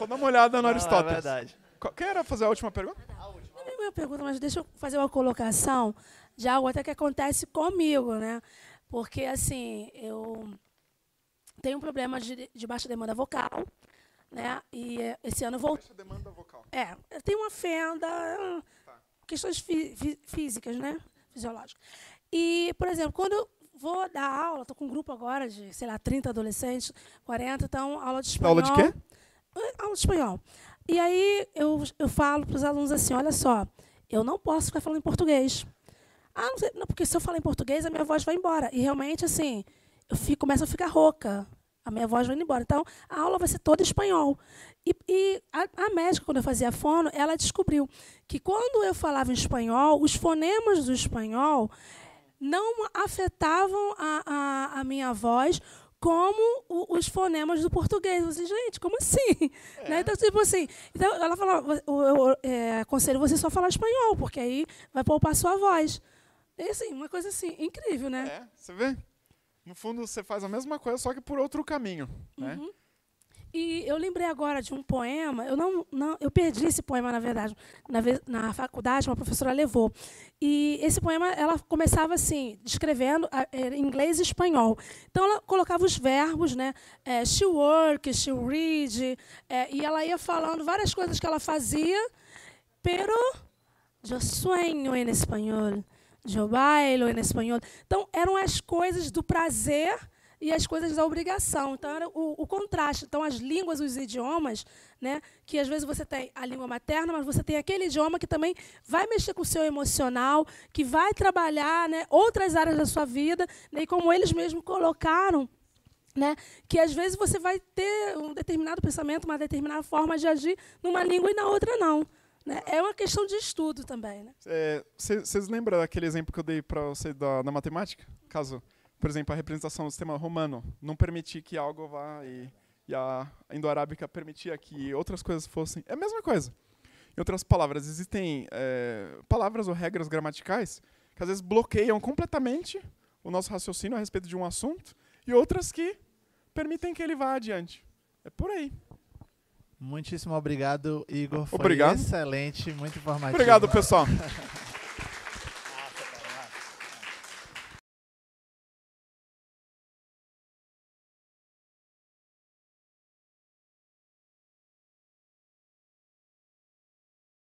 dar uma olhada no Aristóteles. É verdade. Quem era fazer a última pergunta? Não é minha pergunta, mas deixa eu fazer uma colocação de algo até que acontece comigo, né? Porque, assim, eu tenho um problema de baixa demanda vocal, né? E esse ano eu voltei. Baixa demanda vocal. Eu tenho uma fenda, questões físicas, né? Fisiológicas. E, por exemplo, quando eu vou dar aula, estou com um grupo agora de, 30 adolescentes, 40, então, aula de espanhol. Aula de quê? Aula de espanhol. E aí eu falo para os alunos assim, olha só, eu não posso ficar falando em português. Não sei, não, porque se eu falar em português, a minha voz vai embora. E realmente, assim, começo a ficar rouca. A minha voz vai embora. Então, a aula vai ser toda em espanhol. E a médica, quando eu fazia fono, ela descobriu que quando eu falava em espanhol, os fonemas do espanhol não afetavam a minha voz como os fonemas do português. Eu disse, gente, como assim? Né? Então, tipo assim, então, ela falou, eu aconselho você só falar espanhol, porque aí vai poupar sua voz. E assim, uma coisa assim, incrível, né? Você vê? No fundo, você faz a mesma coisa, só que por outro caminho. Né? E eu lembrei agora de um poema, eu perdi esse poema, na verdade, na faculdade, uma professora levou. E esse poema, ela começava assim, descrevendo em inglês e espanhol. Então, ela colocava os verbos, né? She work, she read, e ela ia falando várias coisas que ela fazia, pero yo sueño en español, yo bailo en español. Então, eram as coisas do prazer e as coisas da obrigação. Então, era o contraste. Então, as línguas, os idiomas, né, que às vezes você tem a língua materna, mas você tem aquele idioma que também vai mexer com o seu emocional, que vai trabalhar, né, outras áreas da sua vida, né, e como eles mesmos colocaram, né, que às vezes você vai ter um determinado pensamento, uma determinada forma de agir numa língua e na outra não. Né? É uma questão de estudo também. Né? Vocês lembram daquele exemplo que eu dei para você da matemática? Caso, por exemplo, a representação do sistema romano não permitir que algo vá e a indo-arábica permitia que outras coisas fossem... É a mesma coisa. Em outras palavras, existem palavras ou regras gramaticais que às vezes bloqueiam completamente o nosso raciocínio a respeito de um assunto e outras que permitem que ele vá adiante. É por aí. Muitíssimo obrigado, Igor. Foi Obrigado. excelente, muito informativo. Obrigado, pessoal.